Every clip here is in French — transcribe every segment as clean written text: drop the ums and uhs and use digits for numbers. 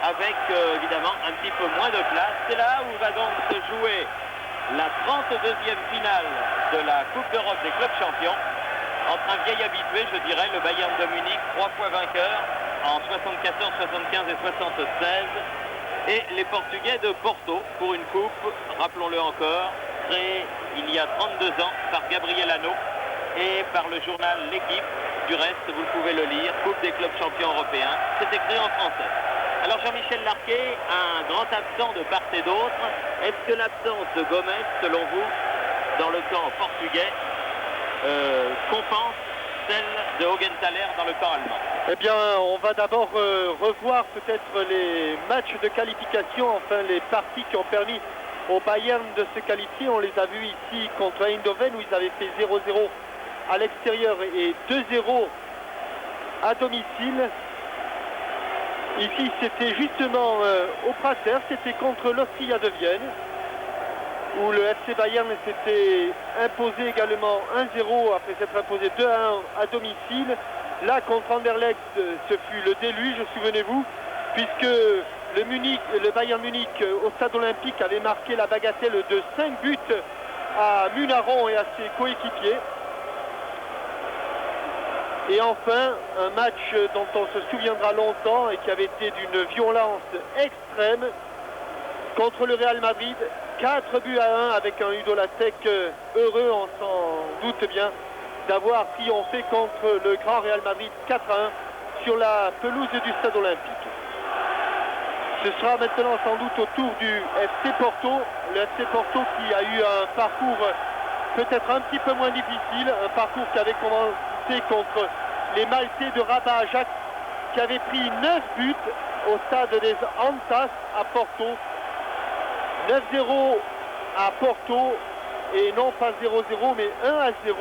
avec évidemment un petit peu moins de place. C'est là où va donc se jouer la 32e finale de la Coupe d'Europe des clubs champions entre un vieil habitué, je dirais, le Bayern de Munich, 3 fois vainqueur en 74, 75 et 76, et les Portugais de Porto pour une coupe, rappelons-le encore, créée il y a 32 ans par Gabriel Hano et par le journal L'Équipe. Du reste, vous pouvez le lire, Coupe des clubs champions européens, c'est écrit en français. Alors Jean-Michel Larquet, un grand absent de part et d'autre. Est-ce que l'absence de Gomez, selon vous, dans le camp portugais, compense celle de Hoggenthaler dans le camp allemand? Eh bien, on va d'abord revoir peut-être les matchs de qualification, enfin les parties qui ont permis au Bayern de se qualifier. On les a vus ici contre Eindhoven où ils avaient fait 0-0 à l'extérieur et 2-0 à domicile. Ici, c'était justement au Prater, c'était contre l'Austria de Vienne, où le FC Bayern s'était imposé également 1-0 après s'être imposé 2-1 à domicile. Là, contre Anderlecht, ce fut le déluge, souvenez-vous, puisque le Bayern Munich au stade olympique avait marqué la bagatelle de 5 buts à Munaron et à ses coéquipiers. Et enfin, un match dont on se souviendra longtemps et qui avait été d'une violence extrême contre le Real Madrid, 4 buts à 1 avec un Udo Lattek heureux, on s'en doute bien, d'avoir triomphé contre le grand Real Madrid 4-1 sur la pelouse du stade olympique. Ce sera maintenant sans doute au tour du FC Porto, le FC Porto qui a eu un parcours peut-être un petit peu moins difficile, un parcours qui avait commencé contre les Maltais de Rabat Ajax qui avaient pris 9 buts au stade des Antas à Porto. 9-0 à Porto et non pas 0-0 mais 1-0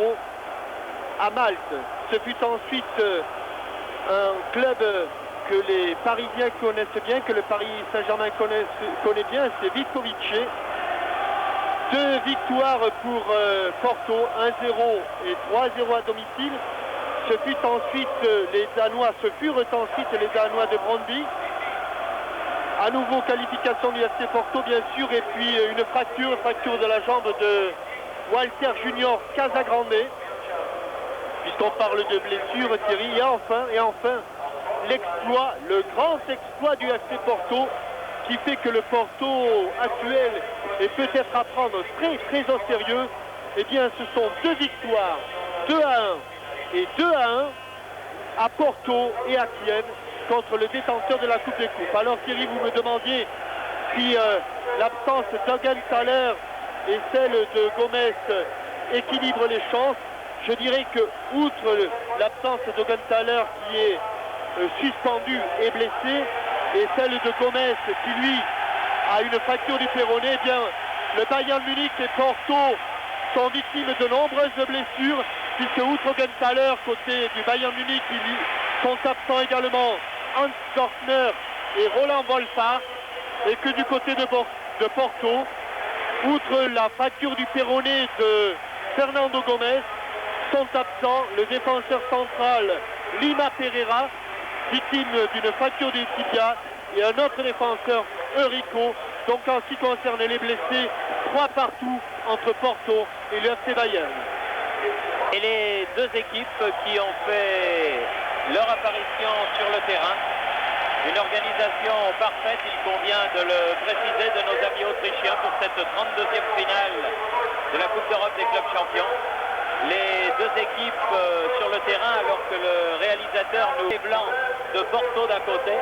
à Malte. Ce fut ensuite un club que les Parisiens connaissent bien, que le Paris Saint-Germain connaît bien, c'est Vitkovice. 2 victoires pour Porto, 1-0 et 3-0 à domicile. Ce furent ensuite les Danois de Brøndby. À nouveau qualification du FC Porto bien sûr, et puis une fracture de la jambe de Walter Junior Casagrande, puisqu'on parle de blessure, Thierry. Et enfin l'exploit, le grand exploit du FC Porto, qui fait que le Porto actuel est peut-être à prendre très très au sérieux. Eh bien, ce sont 2 victoires, 2-1 et 2-1 à Porto et à Kiev contre le détenteur de la Coupe des Coupes. Alors Thierry, vous me demandiez si l'absence d'Hoggenthaler et celle de Gomez équilibre les chances. Je dirais que, outre l'absence d'Hoggenthaler qui est suspendu et blessé, et celle de Gomez qui lui a une fracture du péroné, eh bien le Bayern Munich et Porto sont victimes de nombreuses blessures, puisque outre Hoggenthaler côté du Bayern Munich, ils sont absents également Hans Dortner et Roland Wolfart, et que du côté de Porto, outre la fracture du péroné de Fernando Gomez, sont absents le défenseur central Lima Pereira, victime d'une fracture du tibia, et un autre défenseur, Eurico. Donc en ce qui concerne les blessés, 3 partout entre Porto et le FC Bayern. Et les 2 équipes qui ont fait leur apparition sur le terrain, une organisation parfaite, il convient de le préciser, de nos amis autrichiens pour cette 32e finale de la Coupe d'Europe des clubs champions. Les 2 équipes sur le terrain, alors que le réalisateur nous les blancs de Porto d'un côté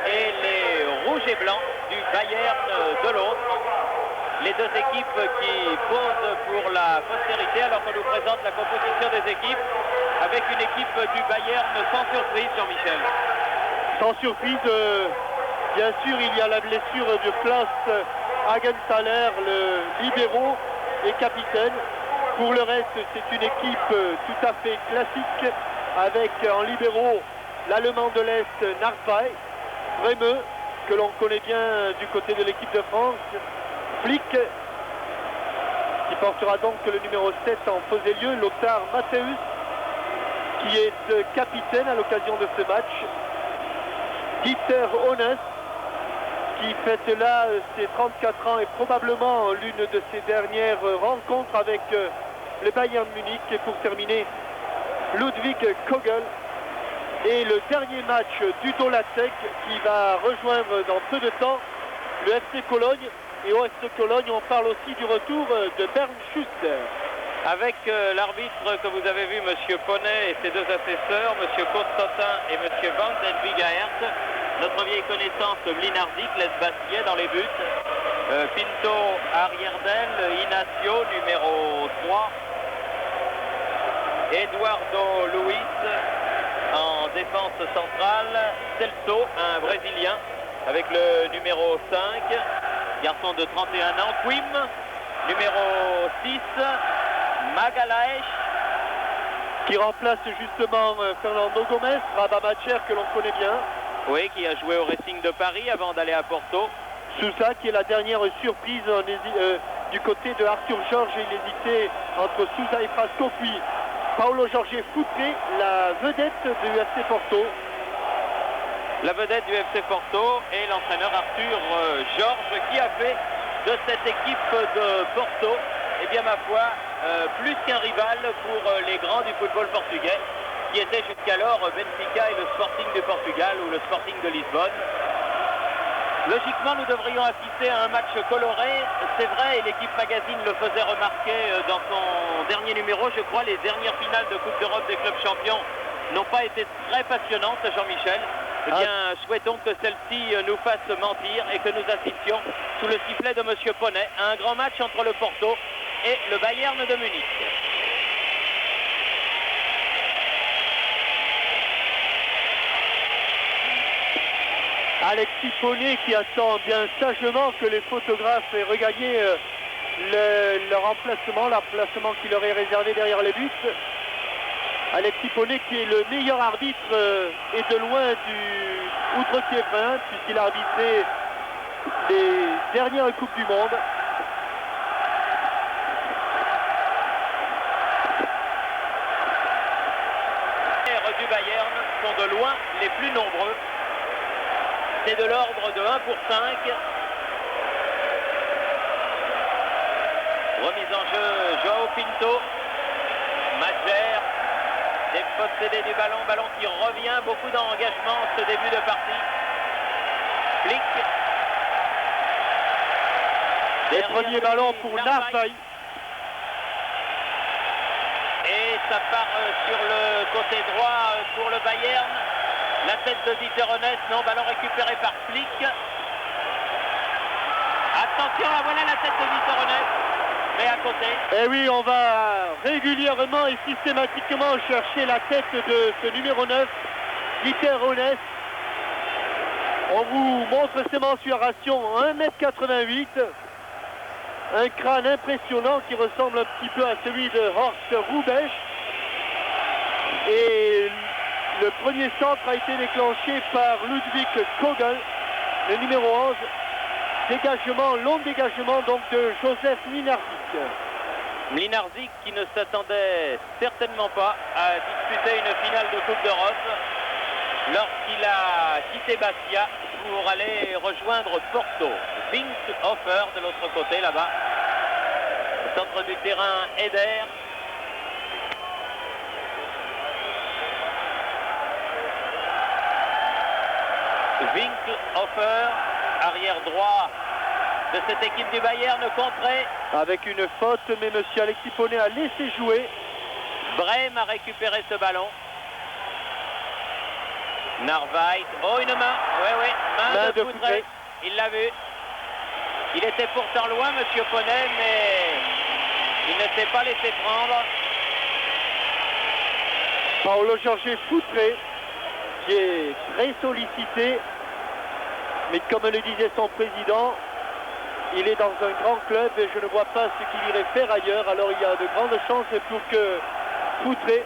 et les rouges et blancs du Bayern de l'autre. Les 2 équipes qui posent pour la postérité, alors qu'on nous présente la composition des équipes, avec une équipe du Bayern sans surprise, Jean-Michel. Sans surprise, bien sûr, il y a la blessure de Klaus Hoggenthaler, le libéro et capitaine. Pour le reste, c'est une équipe tout à fait classique, avec en libéraux l'Allemand de l'Est, Narvaez, Bremeux, que l'on connaît bien du côté de l'équipe de France, Flick, qui portera donc le numéro 7 en faisait lieu, Lothar Matthäus, qui est capitaine à l'occasion de ce match, Dieter Hoeneß, qui fête là ses 34 ans et probablement l'une de ses dernières rencontres avec le Bayern Munich. Et pour terminer, Ludwig Kogel. Et le dernier match du Dolacek qui va rejoindre dans peu de temps le FC Cologne. Et au FC Cologne, on parle aussi du retour de Bernd Schuster. Avec l'arbitre que vous avez vu, M. Poney et ses deux assesseurs, M. Constantin et M. Van den Wigaert, notre vieille connaissance Mlinarzik, Les Bastier dans les buts, Pinto arrière d'aile, Inacio numéro 3, Eduardo Luiz en défense centrale, Celso, un Brésilien avec le numéro 5, garçon de 31 ans, Quim, numéro 6, Magalaes, qui remplace justement Fernando Gomez, Rabat Macher que l'on connaît bien. Oui, qui a joué au Racing de Paris avant d'aller à Porto. Sousa qui est la dernière surprise du côté de Arthur Georges. Il hésitait entre Sousa et Frasco, puis Paolo Jorge Foutré, la vedette du FC Porto. La vedette du FC Porto et l'entraîneur Arthur Georges qui a fait de cette équipe de Porto, eh bien ma foi, plus qu'un rival pour les grands du football portugais, qui étaient jusqu'alors Benfica et le Sporting du Portugal ou le Sporting de Lisbonne. Logiquement, nous devrions assister à un match coloré, c'est vrai, et l'équipe magazine le faisait remarquer dans son dernier numéro, je crois. Les dernières finales de Coupe d'Europe des clubs champions n'ont pas été très passionnantes, Jean-Michel. Eh bien, souhaitons que celle-ci nous fasse mentir et que nous assistions sous le sifflet de M. Poney à un grand match entre le Porto et le Bayern de Munich. Alexis Poney qui attend bien sagement que les photographes aient regagné leur emplacement, l'emplacement qui leur est réservé derrière les buts. Alexis Poney qui est le meilleur arbitre et de loin du Outre-Quiévrain, puisqu'il a arbitré les dernières Coupes du Monde. Les du Bayern sont de loin les plus nombreux. C'est de l'ordre de 1 pour 5. Remise en jeu, Joao Pinto. Madjer, dépossédé du ballon, ballon qui revient, beaucoup d'engagement ce début de partie. Flick. Le premier ballon pour Narvaï. Et ça part sur le côté droit pour le Bayern. La tête de Dieter, non, ballon récupéré par Flick. Attention, voilà la tête de Dieter, mais à côté. Eh oui, on va régulièrement et systématiquement chercher la tête de ce numéro 9, Dieter. On vous montre ses mensurations, 1m88, un crâne impressionnant qui ressemble un petit peu à celui de Horst Rubesch. Et le premier centre a été déclenché par Ludwig Kogel, le numéro 11. Dégagement, long dégagement donc de Joseph Mlinarzik. Mlinarzik qui ne s'attendait certainement pas à disputer une finale de Coupe d'Europe lorsqu'il a quitté Bastia pour aller rejoindre Porto. Winkhofer de l'autre côté là-bas. Au centre du terrain, Eder. Winkhofer, arrière droit de cette équipe du Bayern, contré. Avec une faute, mais M. Alexis Poney a laissé jouer. Brême a récupéré ce ballon. Narvaï, oh une main, oui, main de Foutré. Il l'a vu. Il était pourtant loin, M. Poney, mais il ne s'est pas laissé prendre. Paolo Jorge Foutré, qui est très sollicité, mais comme le disait son président, il est dans un grand club et je ne vois pas ce qu'il irait faire ailleurs. Alors il y a de grandes chances pour que Foutré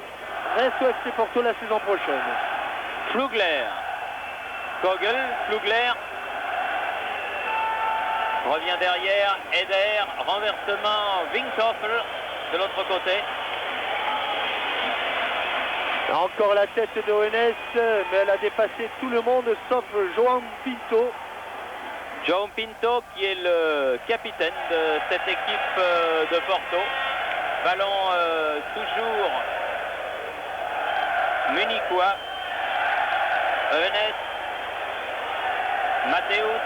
reste au FC Porto la saison prochaine. Flugler, Kogel, Flugler revient derrière, Eder, renversement, Winkhofer de l'autre côté. Encore la tête de Hoeneß, mais elle a dépassé tout le monde sauf João Pinto. João Pinto qui est le capitaine de cette équipe de Porto. Ballon toujours munichois. Enes, Mateus,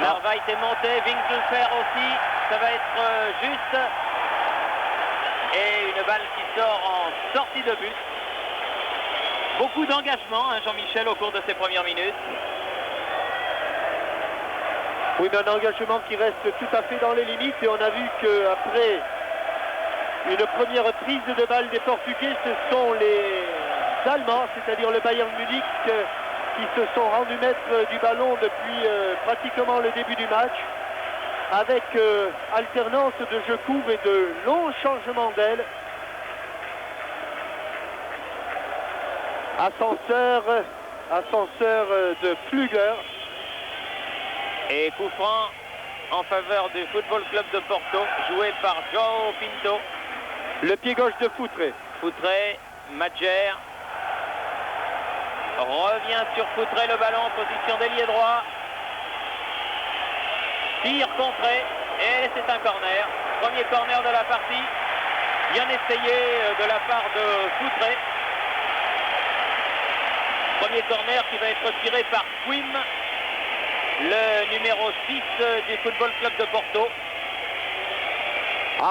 Narvaez est monté, Winkelfer aussi, ça va être juste. Et une balle qui sort en sortie de but. Beaucoup d'engagement, hein, Jean-Michel, au cours de ces premières minutes. Oui, mais un engagement qui reste tout à fait dans les limites. Et on a vu qu'après une première prise de balle des Portugais, ce sont les Allemands, c'est-à-dire le Bayern Munich, qui se sont rendus maîtres du ballon depuis pratiquement le début du match, avec alternance de jeux courts et de longs changements d'aile. Ascenseur de Flügler. Et coup franc en faveur du Football Club de Porto, joué par João Pinto. Le pied gauche de Foutré. Foutré, Madjer. Revient sur Foutré, le ballon en position d'ailier droit. Tir contré, et c'est un corner. Premier corner de la partie. Bien essayé de la part de Foutré. Premier corner qui va être tiré par Quim, le numéro 6 du Football Club de Porto.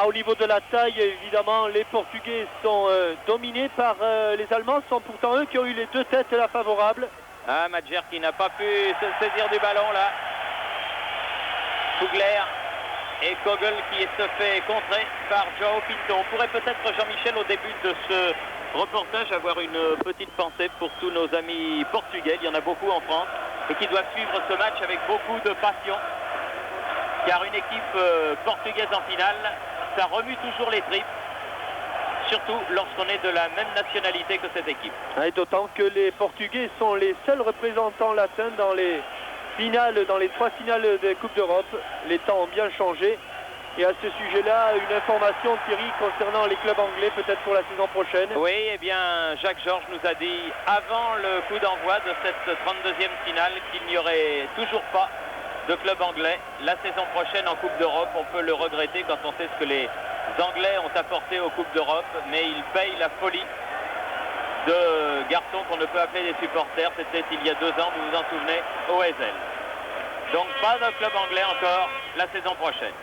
Au niveau de la taille, évidemment, les Portugais sont dominés par les Allemands. Ce sont pourtant eux qui ont eu les deux têtes là favorables. Madjer qui n'a pas pu se saisir du ballon là. Fugler et Kogel qui se fait contrer par João Pinto. On pourrait peut-être, Jean-Michel, au début de ce reportage, avoir une petite pensée pour tous nos amis portugais. Il y en a beaucoup en France et qui doivent suivre ce match avec beaucoup de passion. Car une équipe portugaise en finale, ça remue toujours les tripes. Surtout lorsqu'on est de la même nationalité que cette équipe. Et d'autant que les Portugais sont les seuls représentants latins dans les finales, dans les 3 finales des Coupes d'Europe. Les temps ont bien changé. Et à ce sujet-là, une information, Thierry, concernant les clubs anglais, peut-être pour la saison prochaine. Oui, eh bien, Jacques Georges nous a dit, avant le coup d'envoi de cette 32e finale, qu'il n'y aurait toujours pas de club anglais. La saison prochaine en Coupe d'Europe, on peut le regretter quand on sait ce que les Anglais ont apporté aux Coupes d'Europe, mais ils payent la folie de garçons qu'on ne peut appeler des supporters. C'était il y a 2 ans, vous vous en souvenez, au Ezel. Donc pas de club anglais encore la saison prochaine.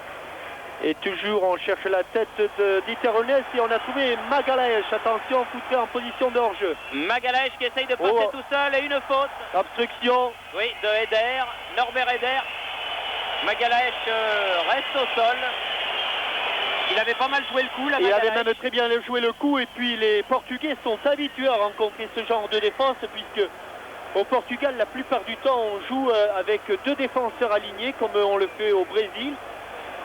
Et toujours on cherche la tête de Dieter Hoeneß et on a trouvé Magalhaes. Attention, Foutré en position de hors-jeu. Magalhaes qui essaye de passer tout seul et une faute. Obstruction. Oui, de Eder, Norbert Eder. Magalhaes reste au sol. Il avait pas mal joué le coup là. Il avait même très bien joué le coup, et puis les Portugais sont habitués à rencontrer ce genre de défense, puisque au Portugal la plupart du temps on joue avec 2 défenseurs alignés comme on le fait au Brésil.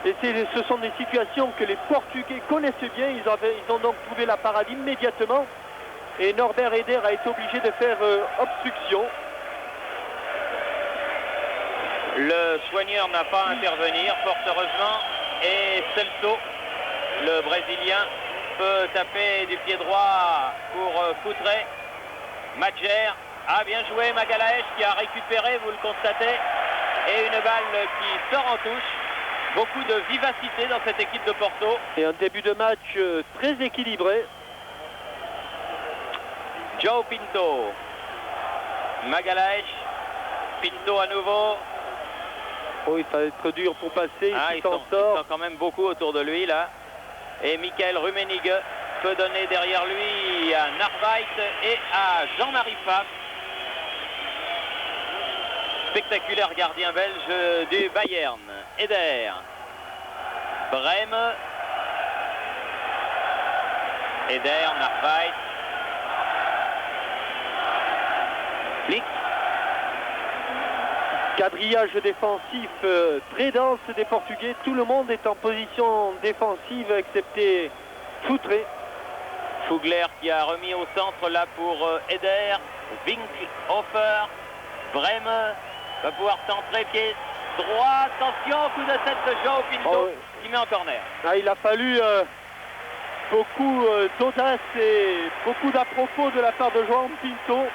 Et ce sont des situations que les Portugais connaissent bien. Ils ont donc trouvé la parade immédiatement. Et Norbert Eder a été obligé de faire obstruction. Le soigneur n'a pas à intervenir, fort heureusement. Et Celso, le Brésilien, peut taper du pied droit pour Foutré. Madjer a bien joué, Magalhaes qui a récupéré, vous le constatez. Et une balle qui sort en touche. Beaucoup de vivacité dans cette équipe de Porto. Et un début de match très équilibré. João Pinto. Magalhaes. Pinto à nouveau. Oui, ça va être dur pour passer. Ils sont quand même beaucoup autour de lui là. Et Michael Rummenigge peut donner derrière lui à Narvaez et à Jean-Marie Pfaff. Spectaculaire gardien belge du Bayern. Eder. Brême. Eder, Narvaez. Flick. Quadrillage défensif très dense des Portugais. Tout le monde est en position défensive excepté Foutré. Fugler qui a remis au centre là pour Eder. Winkelhofer. Brême va pouvoir centrer, pied droit. Attention, coup de tête de João Pinto qui met en corner. Il a fallu beaucoup d'audace et beaucoup d'à-propos de la part de João Pinto.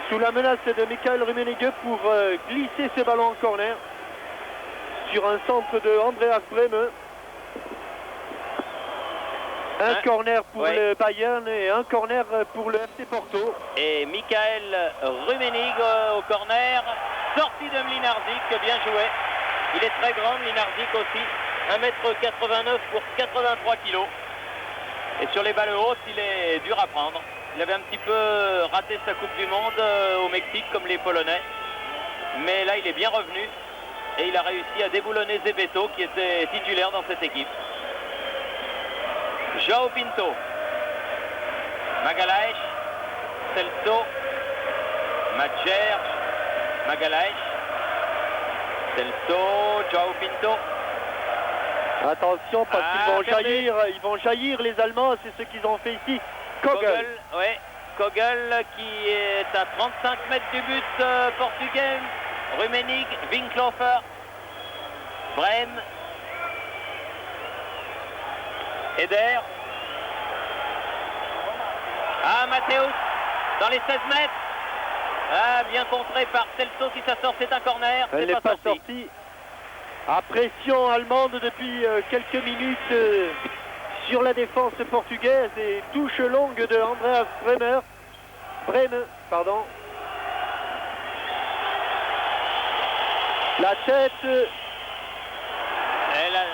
Sous la menace de Michael Rummenigge pour glisser ce ballon en corner. Sur un centre de Andreas Brehme. Un corner pour le Bayern et un corner pour le FC Porto. Et Michael Rummenigge au corner. Sortie de Mlinarzik, bien joué. Il est très grand, Mlinarzik aussi. 1m89 pour 83 kg. Et sur les balles hautes, il est dur à prendre. Il avait un petit peu raté sa Coupe du Monde au Mexique, comme les Polonais. Mais là, il est bien revenu. Et il a réussi à déboulonner Zebeto, qui était titulaire dans cette équipe. João Pinto. Magalhaes. Celso. Madjer. Magalhaes. Celso. João Pinto. Attention parce qu'ils vont jaillir les Allemands, c'est ce qu'ils ont fait ici. Kogel. Ouais. Kogel qui est à 35 mètres du but portugais. Rummenigge, Winklofer, Brehme, Eder. Ah, Matthäus dans les 16 mètres. Ah, bien contré par Celso. Si ça sort, c'est un corner. Elle n'est pas sortie. À pression allemande depuis quelques minutes sur la défense portugaise et touche longue de Andreas Brehme, pardon. La tête. Et le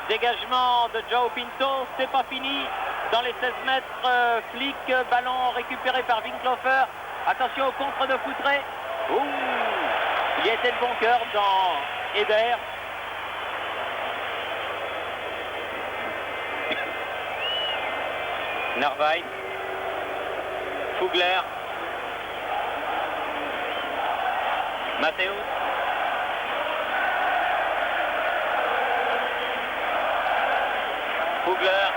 dégagement de João Pinto, c'est pas fini. Dans les 16 mètres, Flick, ballon récupéré par Winklofer. Attention au contre de Foutré. Ouh, il y était de bon cœur dans Eder. Narvaez, Fugler, Matthäus, Fugler,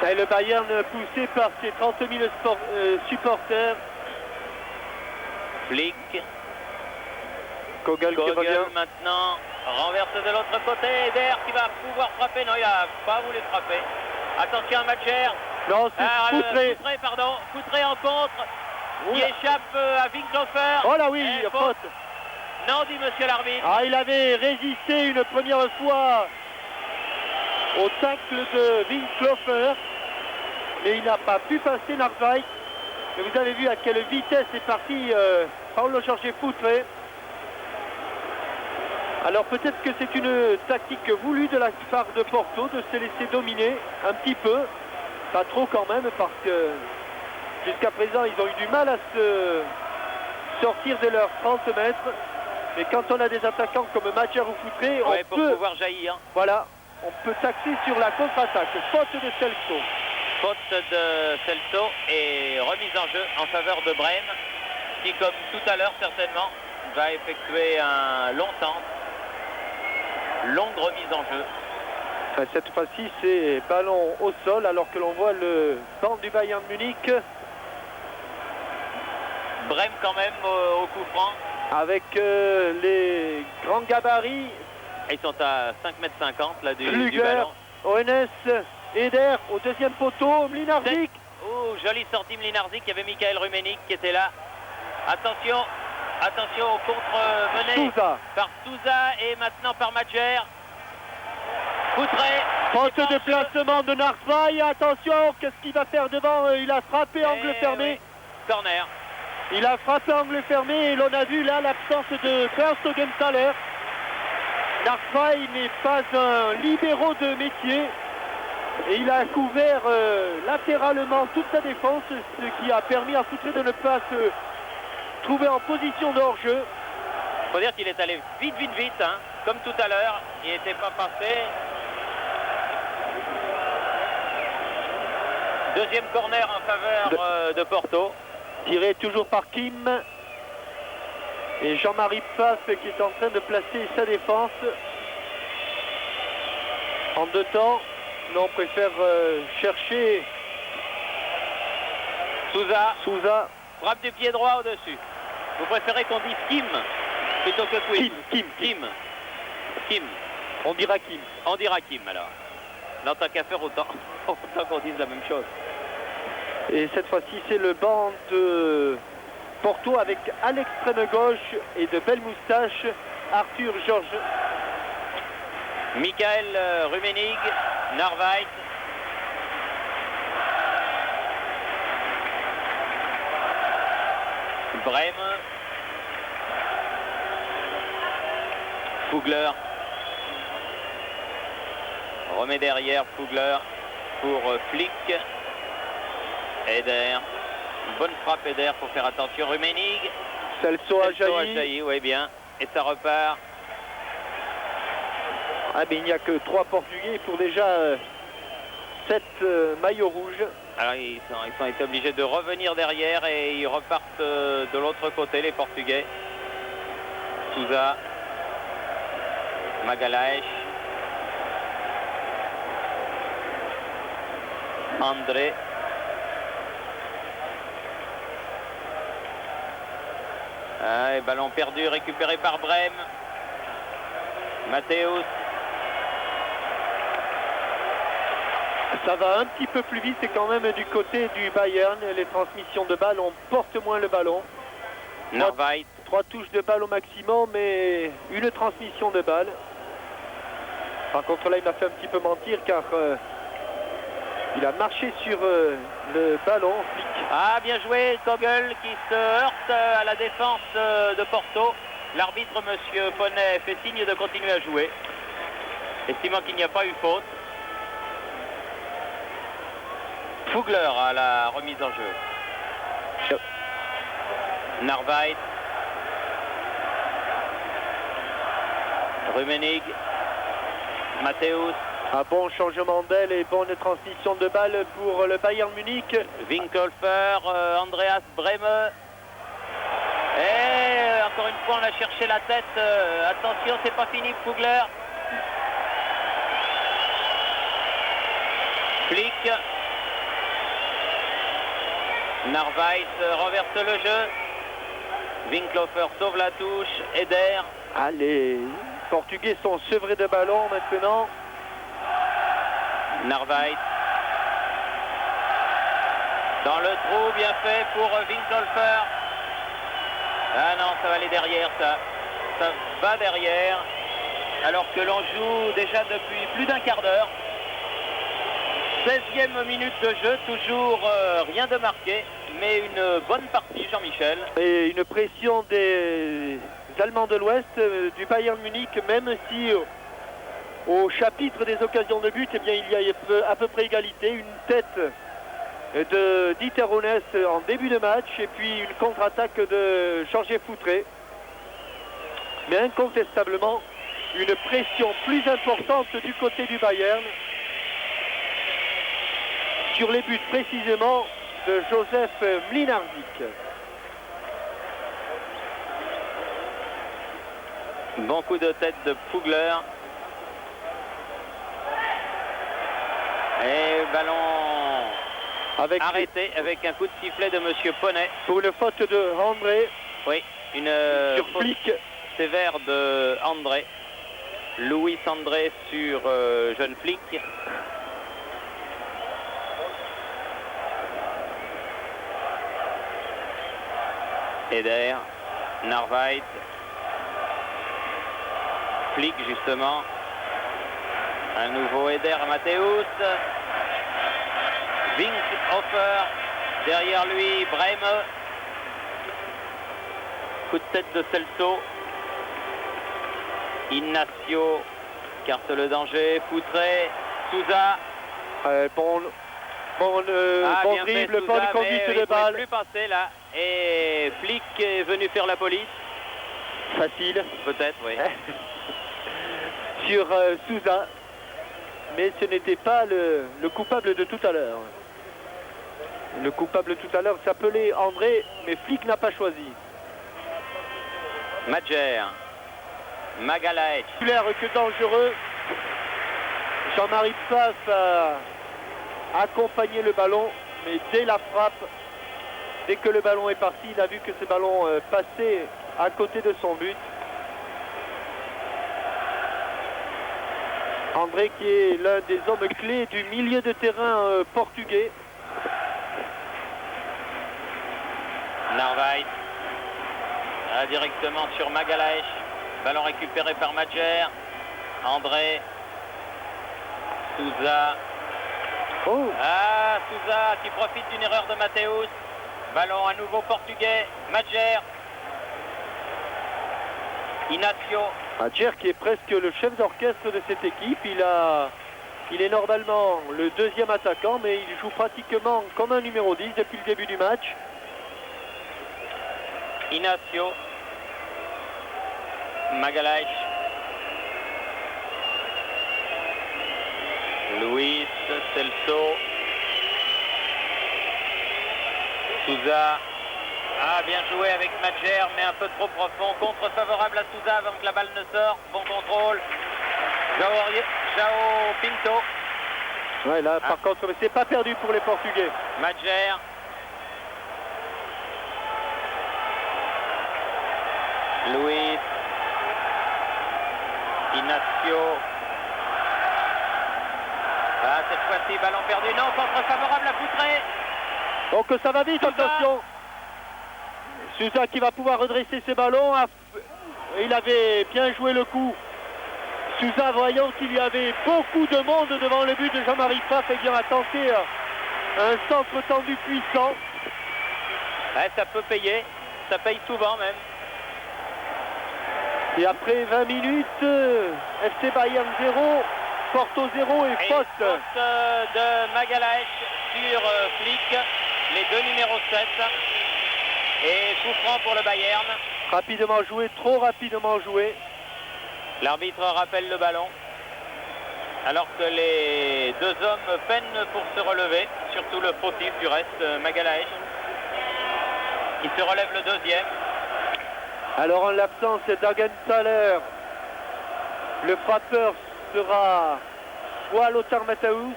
et le Bayern poussé par ses 30 000 supporters. Flick, Kogel qui revient maintenant. Renverse de l'autre côté, Eder qui va pouvoir frapper. Non, il n'a pas voulu frapper. Attention à Madjer. Non, c'est Foutré. Foutré en contre. Qui échappe à Winklofer. Oh là oui, faute. Non, dit monsieur l'arbitre. Ah, il avait résisté une première fois au tacle de Winklofer. Mais il n'a pas pu passer Narvaez. Et vous avez vu à quelle vitesse est parti Paulo Jorge Foutré. Alors peut-être que c'est une tactique voulue de la part de Porto de se laisser dominer un petit peu, pas trop quand même parce que jusqu'à présent ils ont eu du mal à se sortir de leurs 30 mètres. Mais quand on a des attaquants comme Madjer ou Foutré, on peut pouvoir jaillir. Voilà, on peut taxer sur la contre-attaque. Faute de Celso. Faute de Celso et remise en jeu en faveur de Brehme qui, comme tout à l'heure certainement, va effectuer un long centre. Longue remise en jeu. Cette fois-ci, c'est ballon au sol alors que l'on voit le banc du Bayern Munich. Brehme quand même au coup franc. Avec les grands gabarits. Ils sont à 5,50 m là du ballon. ONS, Eder au deuxième poteau, Mlinarzik. Oh, jolie sortie Mlinarzik. Il y avait Michael Rummenigge qui était là. Attention. Attention au contre mené par Souza et maintenant par Madjer. Foutré. Faute de placement de Narvaez. Attention, qu'est-ce qu'il va faire devant? Il a frappé angle fermé. Oui. Corner. Il a frappé angle fermé et l'on a vu là l'absence de Bernd-Siegenthaler. Narvaez n'est pas un libéraux de métier. Et il a couvert latéralement toute sa défense, ce qui a permis à Foutré de ne pas se trouvé en position de hors-jeu. Il faut dire qu'il est allé vite, hein, comme tout à l'heure. Il n'était pas passé. Deuxième corner en faveur de Porto. Tiré toujours par Kim. Et Jean-Marie Pfaff qui est en train de placer sa défense. En deux temps, on préfère chercher Souza. Frappe du pied droit au-dessus. Vous préférez qu'on dise Kim plutôt que Kim? Kim. On dira Kim alors. Là, tant qu'à faire, autant qu'on dise la même chose. Et cette fois-ci, c'est le banc de Porto avec à l'extrême gauche et de belles moustaches, Arthur Georges. Michael Rummenigge, Narvaez. Brême. Fugler. Remet derrière Fugler pour Flick. Eder. Une bonne frappe Eder, pour faire attention. Rummenigge. Celso Ajayi. Oui, bien. Et ça repart. Ah, mais il n'y a que 3 Portugais pour déjà 7 maillots rouges. Alors ils ont été obligés de revenir derrière et ils repartent de l'autre côté, les Portugais. Souza. Magalhaes. André. Ah, et ballon perdu, récupéré par Brême. Matthäus. Ça va un petit peu plus vite, c'est quand même du côté du Bayern. Les transmissions de balles, on porte moins le ballon. Narvaez. 3 touches de balle au maximum et une transmission de balle. Par contre là, il m'a fait un petit peu mentir car il a marché sur le ballon. Flick. Ah, bien joué, Kogel qui se heurte à la défense de Porto. L'arbitre, monsieur Poney, fait signe de continuer à jouer, estimant qu'il n'y a pas eu faute. Fugler à la remise en jeu. Narvaez. Rummenigge. Matthäus. Un bon changement d'aile et bonne transmission de balle pour le Bayern Munich. Winkelhofer, Andreas Brême. Et encore une fois, on a cherché la tête. Attention, c'est pas fini, Fugler. Flick. Narvaez renverse le jeu. Winkelhofer sauve la touche. Eder. Les Portugais sont sevrés de ballon maintenant. Narvaez. Dans le trou, bien fait pour Winkelhofer. Ah non, ça va aller derrière, ça. Ça va derrière. Alors que l'on joue déjà depuis plus d'un quart d'heure. 16e minute de jeu, toujours rien de marqué, mais une bonne partie, Jean-Michel. Et une pression des Allemands de l'Ouest, du Bayern Munich, même si au chapitre des occasions de but, eh bien, il y a à peu près égalité. Une tête de Dieter Hoeneß en début de match et puis une contre-attaque de Jorge Foutré. Mais incontestablement, une pression plus importante du côté du Bayern sur les buts précisément de Josef Mlinarczyk. Bon coup de tête de Fugler. Et ballon arrêté avec un coup de sifflet de monsieur Poney. Pour une faute de André. Oui, une faute Flick sévère de André. Louis André sur jeune Flick. Eder, Narvaez, Flick justement, un nouveau Eder, Matthäus, Winkelhofer, derrière lui Brême, coup de tête de Celso, Ignacio carte le danger, Foutré, Souza. Bon dribble, bonne conduite de balle. Plus passer là. Et Flick est venu faire la police. Facile. Peut-être, oui. Sur Souza. Mais ce n'était pas le coupable de tout à l'heure. Le coupable tout à l'heure s'appelait André, mais Flick n'a pas choisi. Madjer. Magalhaes. Clair que dangereux. Jean-Marie Pfaff a accompagné le ballon, mais dès la frappe, dès que le ballon est parti, il a vu que ce ballon passait à côté de son but. André qui est l'un des hommes clés du milieu de terrain portugais. Narvaez. Directement sur Magalhaes. Ballon récupéré par Madjer. André. Souza. Oh. Ah, Souza qui profite d'une erreur de Mateus. Ballon à nouveau portugais. Madjer. Inacio. Madjer qui est presque le chef d'orchestre de cette équipe. Il est normalement le deuxième attaquant, mais il joue pratiquement comme un numéro 10 depuis le début du match. Inacio. Magalhaes. Luis Celso. Souza. Ah, bien joué avec Madjer, mais un peu trop profond. Contre favorable à Souza avant que la balle ne sorte. Bon contrôle. João Pinto. Ouais, là, par contre, c'est pas perdu pour les Portugais. Madjer. Luis. Inacio. Ah, cette fois-ci, ballon perdu. Non, contre favorable à Foutré. Donc ça va vite, Souza. attention. Souza qui va pouvoir redresser ses ballons. Il avait bien joué le coup. Souza, voyant qu'il y avait beaucoup de monde devant le but de Jean-Marie Pfaff, eh bien, a tenté un centre tendu puissant. Ouais, ça peut payer. Ça paye souvent même. Et après 20 minutes, FC Bayern 0, Porto 0 et faute. Faute de Magalhaes sur Flick, les deux numéros 7. Et coup franc pour le Bayern. Rapidement joué, trop rapidement joué. L'arbitre rappelle le ballon. Alors que les deux hommes peinent pour se relever. Surtout le fautif du reste, Magalhaes. Qui se relève le deuxième. Alors en l'absence d'Augenthaler, le frappeur sera soit Lothar Matthäus,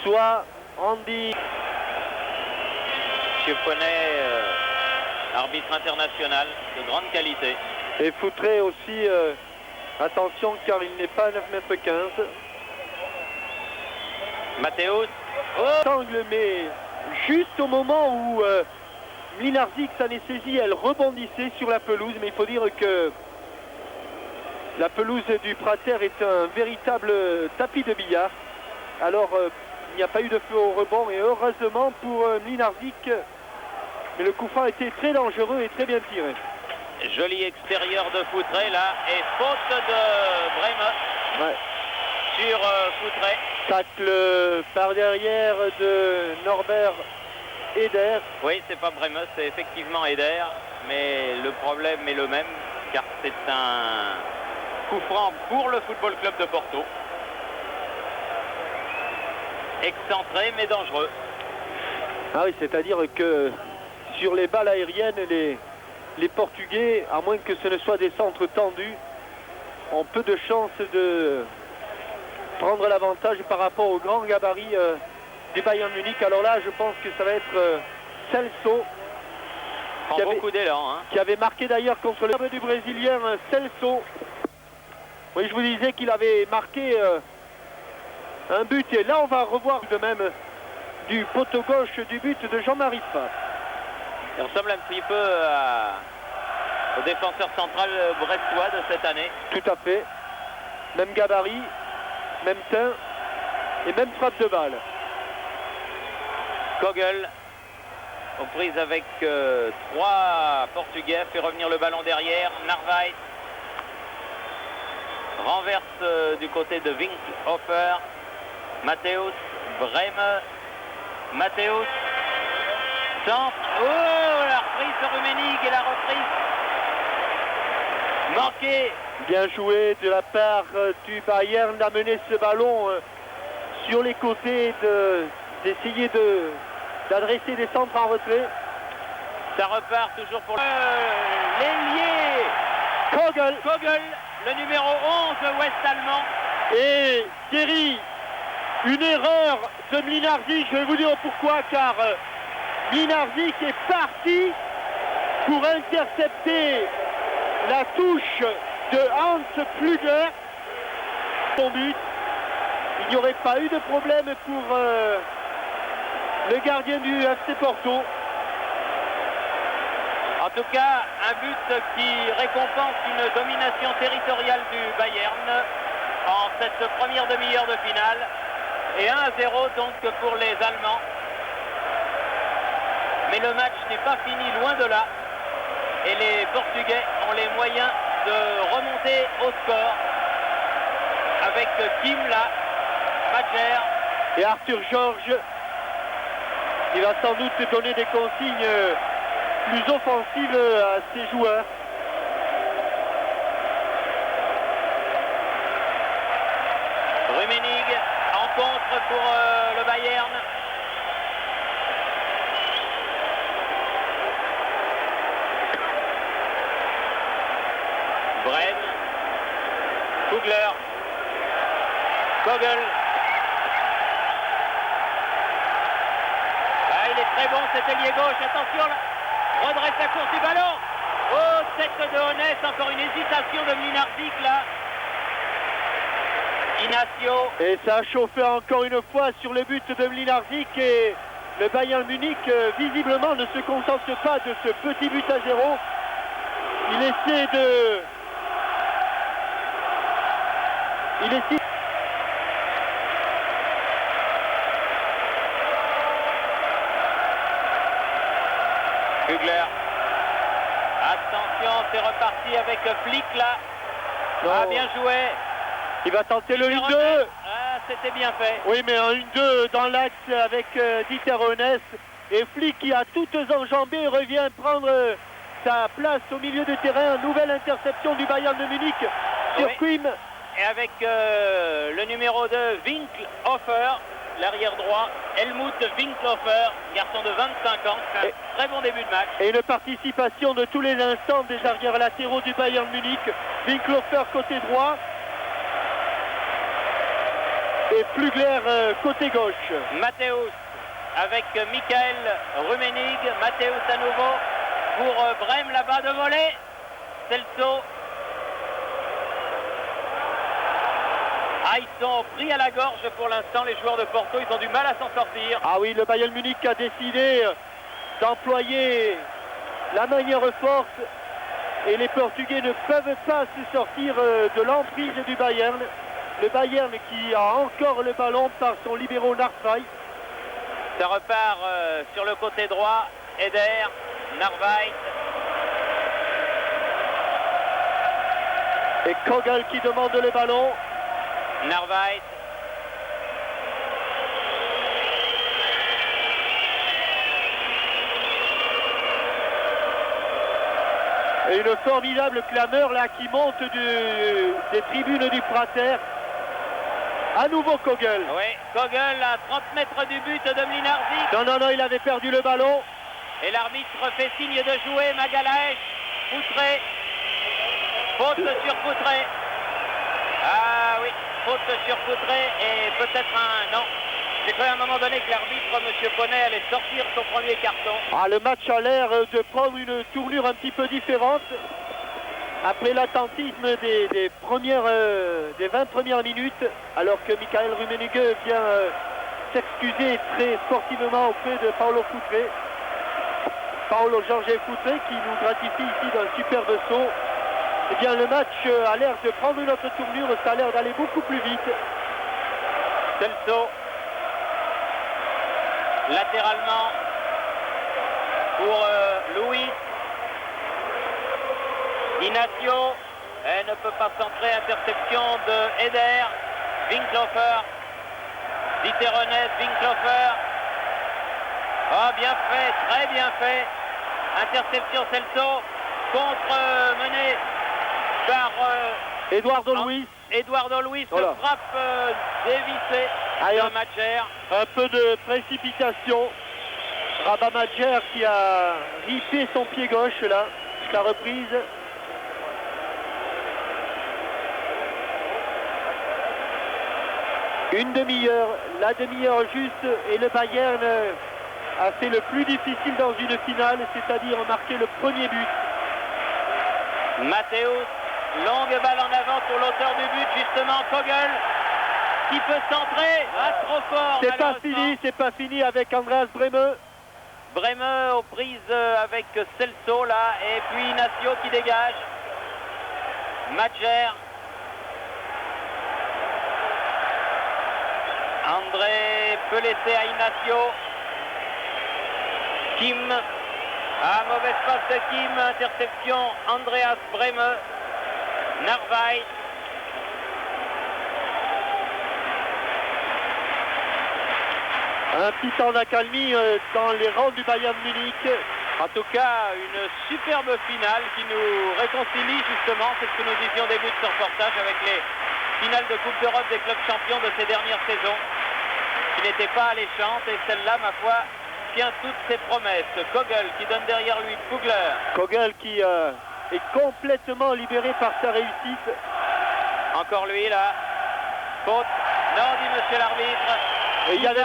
soit Andy Chiffonnet, arbitre international de grande qualité. et Foutré aussi, attention car il n'est pas 9,15 m. Matthäus. Oh, angle, mais juste au moment où Mlinarzik s'en est saisi, elle rebondissait sur la pelouse, mais il faut dire que la pelouse du Prater est un véritable tapis de billard. Alors il n'y a pas eu de feu au rebond et heureusement pour Mlinarzik, mais le coup franc était très dangereux et très bien tiré. Joli extérieur de Foutré là et faute de Breme Ouais. sur Foutré. Tacle par derrière de Norbert Eder. Oui, c'est pas Breme, c'est effectivement Eder, mais le problème est le même car c'est un coup franc pour le Football Club de Porto. Excentré mais dangereux. Ah oui, c'est-à-dire que sur les balles aériennes, les Portugais, à moins que ce ne soit des centres tendus, ont peu de chances de prendre l'avantage par rapport au grand gabarit du Bayern Munich. Alors là, je pense que ça va être Celso Prend beaucoup d'élan. Hein. qui avait marqué d'ailleurs contre le club du Brésilien Celso. Oui, je vous disais qu'il avait marqué un but. Et là, on va revoir de même du poteau gauche du but de Jean-Marie Pfaff. Il ressemble un petit peu au défenseur central brestois de cette année. Tout à fait. Même gabarit, même teint et même frappe de balle. Kogel, aux prises avec trois Portugais, fait revenir le ballon derrière. Narvaez renverse du côté de Winkhofer. Matthäus, Breme, Matthäus, centre. Oh, la reprise de Rummenigge et la reprise manquée. Bien joué de la part du Bayern d'amener ce ballon sur les côtés, d'essayer d'adresser des centres en retrait. Ça repart toujours pour l'ailier Kogel, le numéro 11 ouest-allemand. Et Thierry, une erreur de Mlinarzik, je vais vous dire pourquoi, car Mlinarzik est parti pour intercepter la touche de Hans Pflüger. son but. Il n'y aurait pas eu de problème pour le gardien du FC Porto. En tout cas, un but qui récompense une domination territoriale du Bayern en cette première demi-heure de finale. Et 1-0 donc pour les Allemands. Mais le match n'est pas fini, loin de là. Et les Portugais ont les moyens de remonter au score avec Kim là, Madjer et Arthur Georges. Il va sans doute donner des consignes plus offensives à ses joueurs. Rummenigge en contre pour le Bayern. Bren, Kugler, Kogel. Il est très bon cet ailier gauche, attention là. Redresse la course du ballon. Oh, tête de Honès, encore une hésitation de Mlinardzic là. Ignacio. Et ça a chauffé encore une fois sur le but de Mlinardzic et le Bayern Munich visiblement ne se contente pas de ce petit but à 0. Il essaie de... Kugler. Attention, c'est reparti avec Flick là. Ah, bien joué. Il va tenter le 1-2. Ah, c'était bien fait. Oui, mais un 1-2 dans l'axe avec Dieter Honès. Et Flick qui a toutes enjambées revient prendre sa place au milieu de terrain. Nouvelle interception du Bayern de Munich sur Quim. Et avec le numéro 2, Winkhofer, l'arrière droit, Helmut Winkhofer, garçon de 25 ans. Un très bon début de match. Et une participation de tous les instants des arrières latéraux du Bayern Munich. Winkhofer côté droit. Et Flugler côté gauche. Matthäus avec Michael Rummenigge. Matthäus à nouveau pour Brême là-bas de volée. Celso. Ah, ils sont pris à la gorge pour l'instant, les joueurs de Porto. Ils ont du mal à s'en sortir. Ah oui, le Bayern Munich a décidé d'employer la manière forte. Et les Portugais ne peuvent pas se sortir de l'emprise du Bayern. Le Bayern qui a encore le ballon par son libéro Narvaez. Ça repart sur le côté droit. Eder, Narvaez. Et Kogel qui demande le ballon. Narvaez. Et une formidable clameur là qui monte des tribunes du Prater. À nouveau Kogel. Oui, Kogel à 30 mètres du but de Mlinardzic. Non, il avait perdu le ballon. Et l'arbitre fait signe de jouer. Magalaes, Poutré. Faute sur Poutré. Ah oui, faute sur Poutré et peut-être un... Non, j'ai cru à un moment donné que l'arbitre, M. Poney, allait sortir son premier carton. Ah, le match a l'air de prendre une tournure un petit peu différente. Après l'attentisme des 20 premières minutes, alors que Michael Rummenigge vient s'excuser très sportivement auprès de Paolo Futre. Paolo Jorge Futre qui nous gratifie ici d'un superbe saut. Eh bien, le match a l'air de prendre une autre tournure, ça a l'air d'aller beaucoup plus vite. Celso, latéralement pour Louis. Ignacio, elle ne peut pas centrer, interception de Eder. Winkhofer, Dieter Honès, Winkhofer. Oh, bien fait, très bien fait. Interception Celso, contre-mené par Eduardo Luiz. Eduardo Luiz, Voilà. frappe dévissée de Madjer. Un peu de précipitation. Rabat Madjer qui a ripé son pied gauche là, jusqu'à reprise. Une demi-heure, la demi-heure juste, et le Bayern a fait le plus difficile dans une finale, c'est-à-dire marquer le premier but. Matthäus Longue balle en avant pour l'auteur du but, justement, Kogel, qui peut centrer. Ah, trop fort. C'est pas fini avec Andreas Breme. Breme aux prises avec Celso, là. Et puis Inacio qui dégage. Madjer. André peut laisser à Inacio. Kim. Ah, mauvaise passe de Kim. Interception. Andreas Breme. Narvaez. Un petit temps d'accalmie dans les rangs du Bayern Munich. En tout cas, une superbe finale qui nous réconcilie justement, c'est ce que nous disions au début de ce reportage, avec les finales de Coupe d'Europe des clubs champions de ces dernières saisons, qui n'étaient pas alléchantes, et celle-là, ma foi, tient toutes ses promesses. Kogel qui donne derrière lui Kugler. Kogel qui est complètement libéré par sa réussite. Encore lui, là. Faute. Non, dit monsieur l'arbitre. Et il y a des...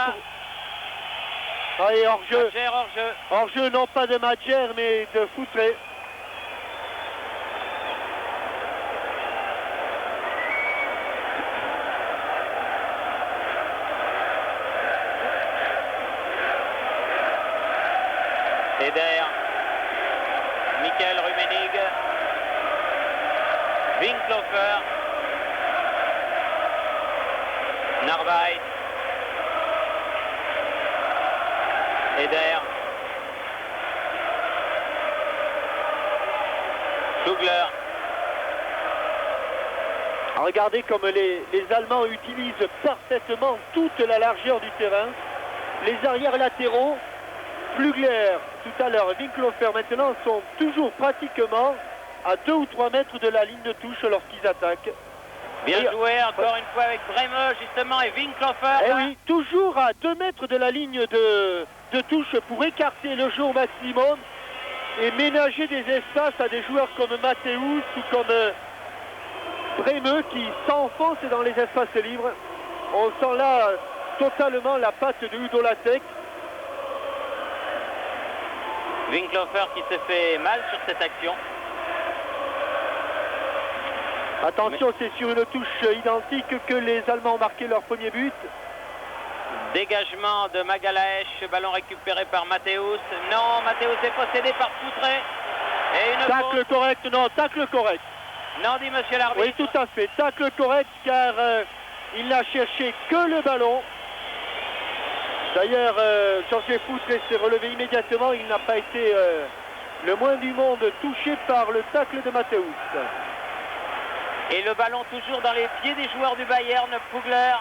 Allez, hors-jeu. Hors-jeu. Hors-jeu, non pas de Madjer, mais de Foutré. Eder. Michael Rummenigge. Winklofer. Narvaez. Eder. Kugler. Regardez comme les Allemands utilisent parfaitement toute la largeur du terrain. Les arrières latéraux, Flugler tout à l'heure, Winklofer maintenant, sont toujours pratiquement à 2 ou 3 mètres de la ligne de touche lorsqu'ils attaquent. Bien joué encore une fois avec Breme justement et Winklofer. Eh oui, toujours à 2 mètres de la ligne de touche pour écarter le jeu au maximum et ménager des espaces à des joueurs comme Matthäus ou comme Breme qui s'enfonce dans les espaces libres. On sent là totalement la patte de Udo Lattek. Winklofer qui se fait mal sur cette action. Attention, c'est sur une touche identique que les Allemands ont marqué leur premier but. Dégagement de Magalaes, ballon récupéré par Matthäus. Non, Matthäus est possédé par Foutré. Et une tacle faute. correct, non, tacle correct. Non, dit monsieur l'arbitre. Oui, tout à fait, tacle correct car il n'a cherché que le ballon. D'ailleurs, Georges Foutré s'est relevé immédiatement, il n'a pas été le moins du monde touché par le tacle de Matthäus. Et le ballon toujours dans les pieds des joueurs du Bayern, Kugler.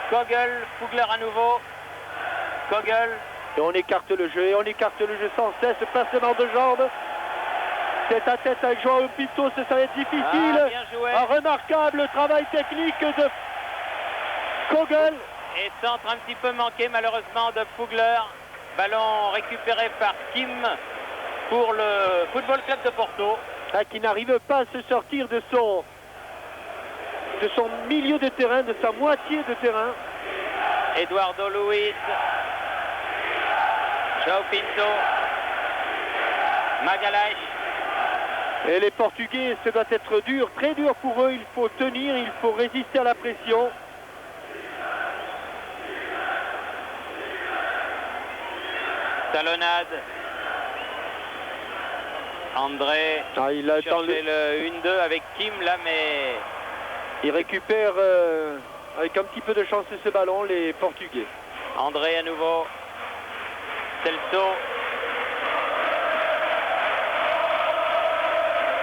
Kogel, Kugler à nouveau. Kogel. Et on écarte le jeu, sans cesse, passement de jambes. Tête à tête avec Joao Pinto, ça va être difficile. Ah, bien joué. Un remarquable travail technique de Kogel. Et centre un petit peu manqué malheureusement de Kugler. Ballon récupéré par Kim pour le Football Club de Porto. Ah, qui n'arrive pas à se sortir de son milieu de terrain, de sa moitié de terrain. Eduardo Luiz. Joao Pinto. Magalaes. Et les Portugais, ça doit être dur, très dur pour eux. Il faut tenir, il faut résister à la pression. Talonnade. André Il a cherché le 1-2 avec Kim là, mais il récupère avec un petit peu de chance ce ballon, les Portugais. André à nouveau. Celso.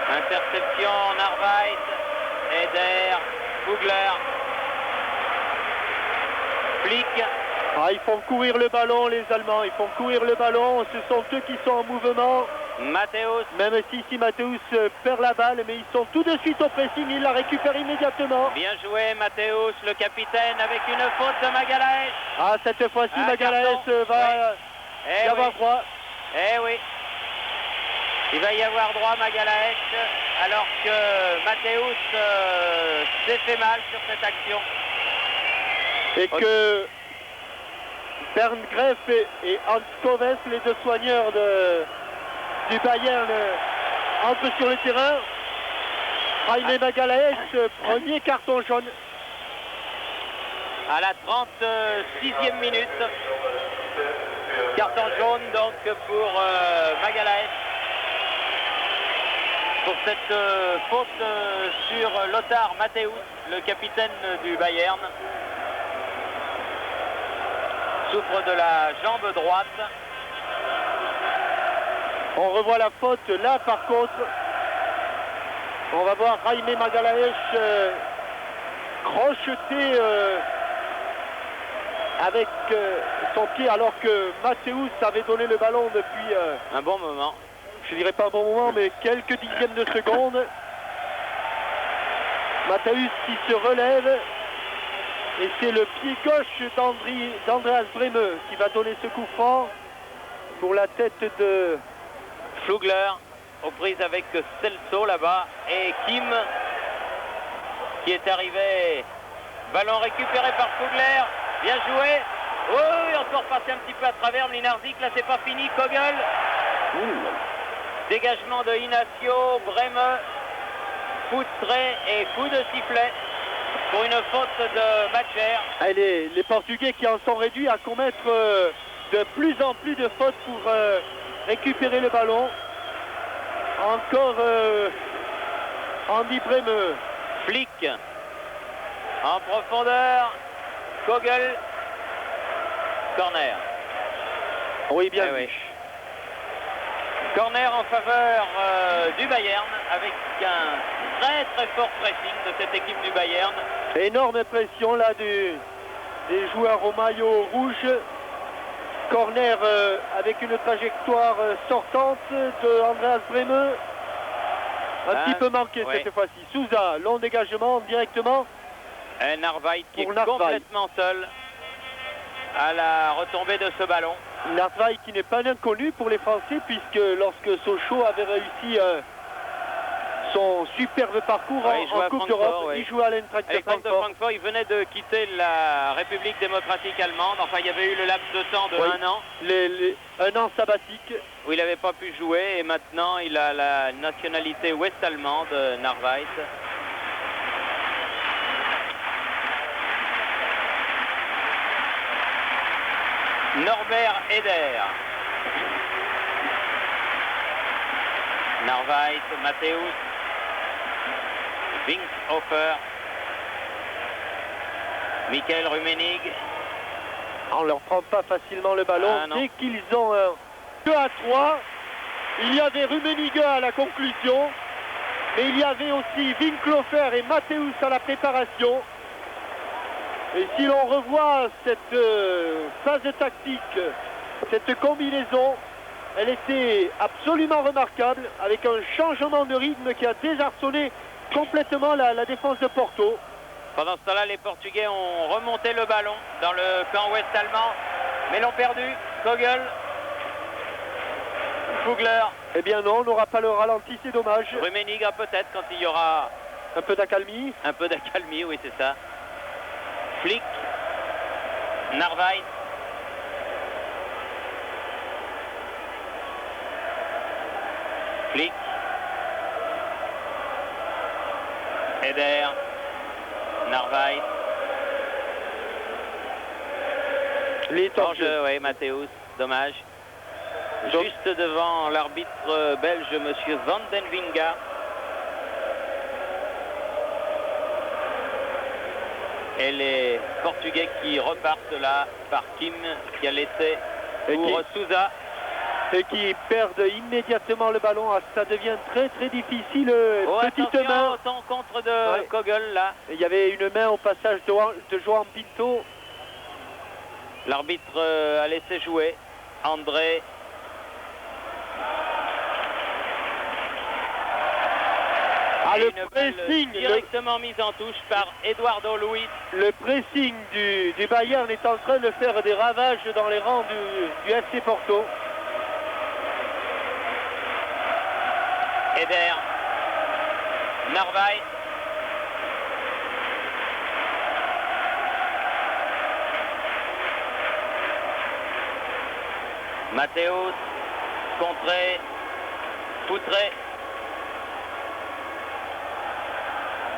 Interception, Narvaez. Eder. Kugler. Flick. Ils font courir le ballon, les Allemands. Ils font courir le ballon. Ce sont eux qui sont en mouvement. Matthäus. Même si Matthäus perd la balle, mais ils sont tout de suite au pressing, il la récupère immédiatement. Bien joué Matthäus, le capitaine, avec une faute de Magalaes. Cette fois-ci, Magalaes va y avoir droit. Eh oui. Il va y avoir droit Magalaes, alors que Matthäus s'est fait mal sur cette action. Et que Bernd Greff et Hans Koves, les deux soigneurs du Bayern, entrent sur le terrain. Jaime Magalhaes, premier carton jaune. À la 36e minute. Carton jaune donc pour Magalhaes. Pour cette faute sur Lothar Matthäus, le capitaine du Bayern. Souffre de la jambe droite. On revoit la faute là par contre. On va voir Jaime Magalhaes crocheter avec son pied alors que Matthäus avait donné le ballon depuis un bon moment. Je dirais pas un bon moment, mais quelques dixièmes de seconde. Matthäus qui se relève. Et c'est le pied gauche d'Andreas Brehme qui va donner ce coup franc pour la tête de Flugler aux prises avec Celso là-bas. Et Kim qui est arrivé. Ballon récupéré par Flugler. Bien joué. Oui, encore passé un petit peu à travers Mlinarzik. Là, c'est pas fini. Kogel. Dégagement de Inacio, Brehme, Poutré et coup de sifflet pour une faute de Madjer. Les Portugais qui en sont réduits à commettre de plus en plus de fautes pour récupérer le ballon. Encore Andy Brehme. Flick en profondeur. Kogel. Corner. Oui, bien oui. Corner en faveur du Bayern avec un très très fort pressing de cette équipe du Bayern. Énorme pression là des joueurs au maillot rouge. Corner avec une trajectoire sortante de Andreas Brehme. Un petit peu manqué cette fois-ci. Souza, long dégagement directement. Et Narvaez qui est complètement seul à la retombée de ce ballon. Narvaez qui n'est pas un inconnu pour les Français puisque lorsque Sochaux avait réussi son superbe parcours en Coupe d'Europe, il jouait à l'Eintracht Francfort. Il venait de quitter la République démocratique allemande. Enfin, il y avait eu le laps de temps de 1 an. Un an sabbatique. Où il n'avait pas pu jouer et maintenant il a la nationalité ouest-allemande, Narvaez. Norbert Eder. Narvaez, Matthäus, Winkhofer, Michael Rummenig. On ne leur prend pas facilement le ballon. Dès qu'ils ont 2 à 3, il y avait Rummenigge à la conclusion, mais il y avait aussi Winkhofer et Matthäus à la préparation. Et si l'on revoit cette phase tactique, cette combinaison, elle était absolument remarquable, avec un changement de rythme qui a désarçonné complètement la défense de Porto. Pendant ce temps-là, les Portugais ont remonté le ballon dans le camp ouest allemand, mais l'ont perdu. Kogel, Fugler. Eh bien non, on n'aura pas le ralenti, c'est dommage. Rummenigge peut-être quand il y aura un peu d'accalmie. Un peu d'accalmie, oui, c'est ça. Flick, Narvaez. Flick. Eder. Narvaez. Les hors-jeu, oui, Matthäus, dommage. Juste devant l'arbitre belge, monsieur Van den Winga. Et les Portugais qui repartent là par Kim qui a laissé pour Souza. Et qui perdent immédiatement le ballon. Ça devient très très difficile. Petite main. Autant contre de Kogel là. Il y avait une main au passage de João Pinto. L'arbitre a laissé jouer. André. Le pressing directement mise en touche par Eduardo Luiz. Le pressing du Bayern est en train de faire des ravages dans les rangs du FC Porto. Eder. Narvaez. Matthäus. Contré. Poutré.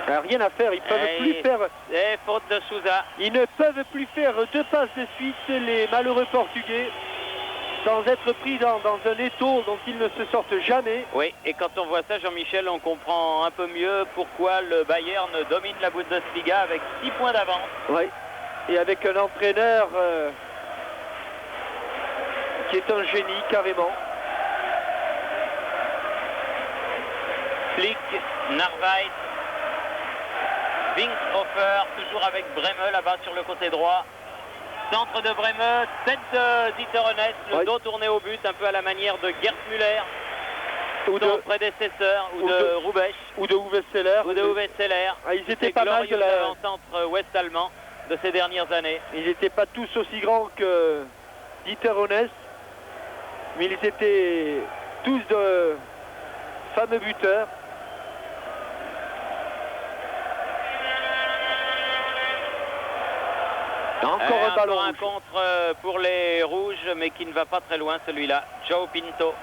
Rien à faire, ils peuvent plus faire. Et faute de Souza. Ils ne peuvent plus faire 2 passes de suite, les malheureux Portugais, sans être pris dans un étau dont ils ne se sortent jamais. Oui, et quand on voit ça, Jean-Michel, on comprend un peu mieux pourquoi le Bayern domine la Bundesliga avec 6 points d'avance. Oui, et avec un entraîneur qui est un génie, carrément. Flick, Narvaez, Winkhofer, toujours avec Breme là-bas sur le côté droit. Centre de Breme, tête de Dieter Hoeneß, le dos tourné au but, un peu à la manière de Gerd Müller, son prédécesseur, ou de Roubaix, ou de Uwe Seller. Ou de Uwe Seller. Ah, ils étaient pas mal de l'avant-centre ouest-allemand de ces dernières années. Ils n'étaient pas tous aussi grands que Dieter Hoeneß, mais ils étaient tous de fameux buteurs. Encore un ballon un contre pour les rouges, mais qui ne va pas très loin celui-là. John Pinto.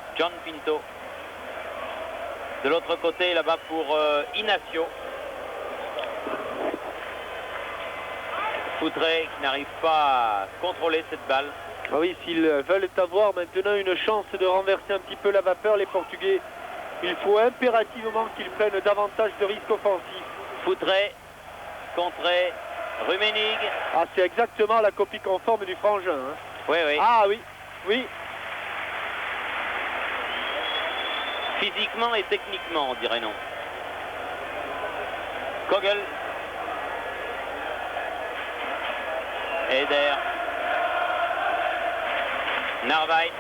De l'autre côté, là-bas pour Inacio. Foutré qui n'arrive pas à contrôler cette balle. Ah oui, s'ils veulent avoir maintenant une chance de renverser un petit peu la vapeur, les Portugais, il faut impérativement qu'ils prennent davantage de risques offensifs. Foutré, contré, Rummenigge. Ah, c'est exactement la copie conforme du frangin. Hein. Oui, oui. Ah oui, oui. Physiquement et techniquement, on dirait non. Kogel. Eder. Narvaez.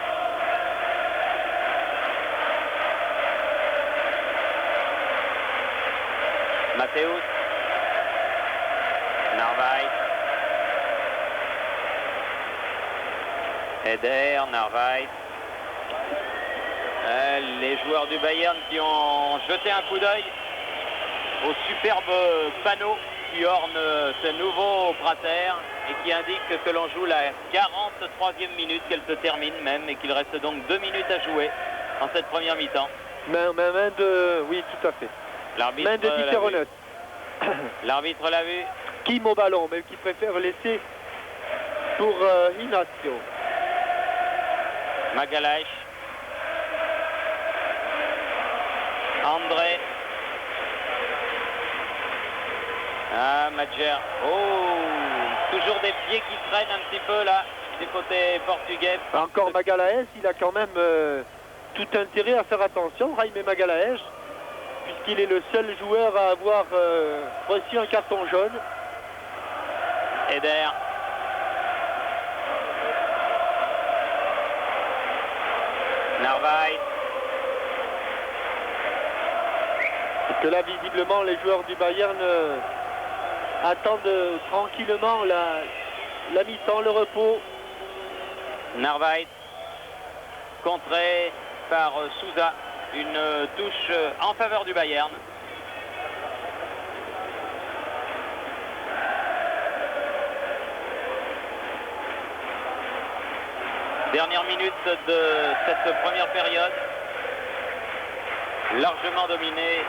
Matthäus. Narvaez. Eder, Narvaez. Les joueurs du Bayern qui ont jeté un coup d'œil au superbe panneau qui orne ce nouveau Prater et qui indique que l'on joue la 43e minute, qu'elle se termine même, et qu'il reste donc 2 minutes à jouer en cette première mi-temps. Main de... Oui, tout à fait. Main de Dieter Hoeneß. L'arbitre l'a vu. Kim au ballon, mais qui préfère laisser pour Inacio. Magalhaes. André. Ah, Madjer. Oh, toujours des pieds qui traînent un petit peu là, du côté portugais. Encore Magalhaes, il a quand même tout intérêt à faire attention, Jaime Magalhaes, puisqu'il est le seul joueur à avoir reçu un carton jaune. Eder. Narvaez. Que là, visiblement, les joueurs du Bayern attendent tranquillement la mi-temps, le repos. Narvaez, contré par Souza, une touche en faveur du Bayern. Dernière minute de cette première période, largement dominée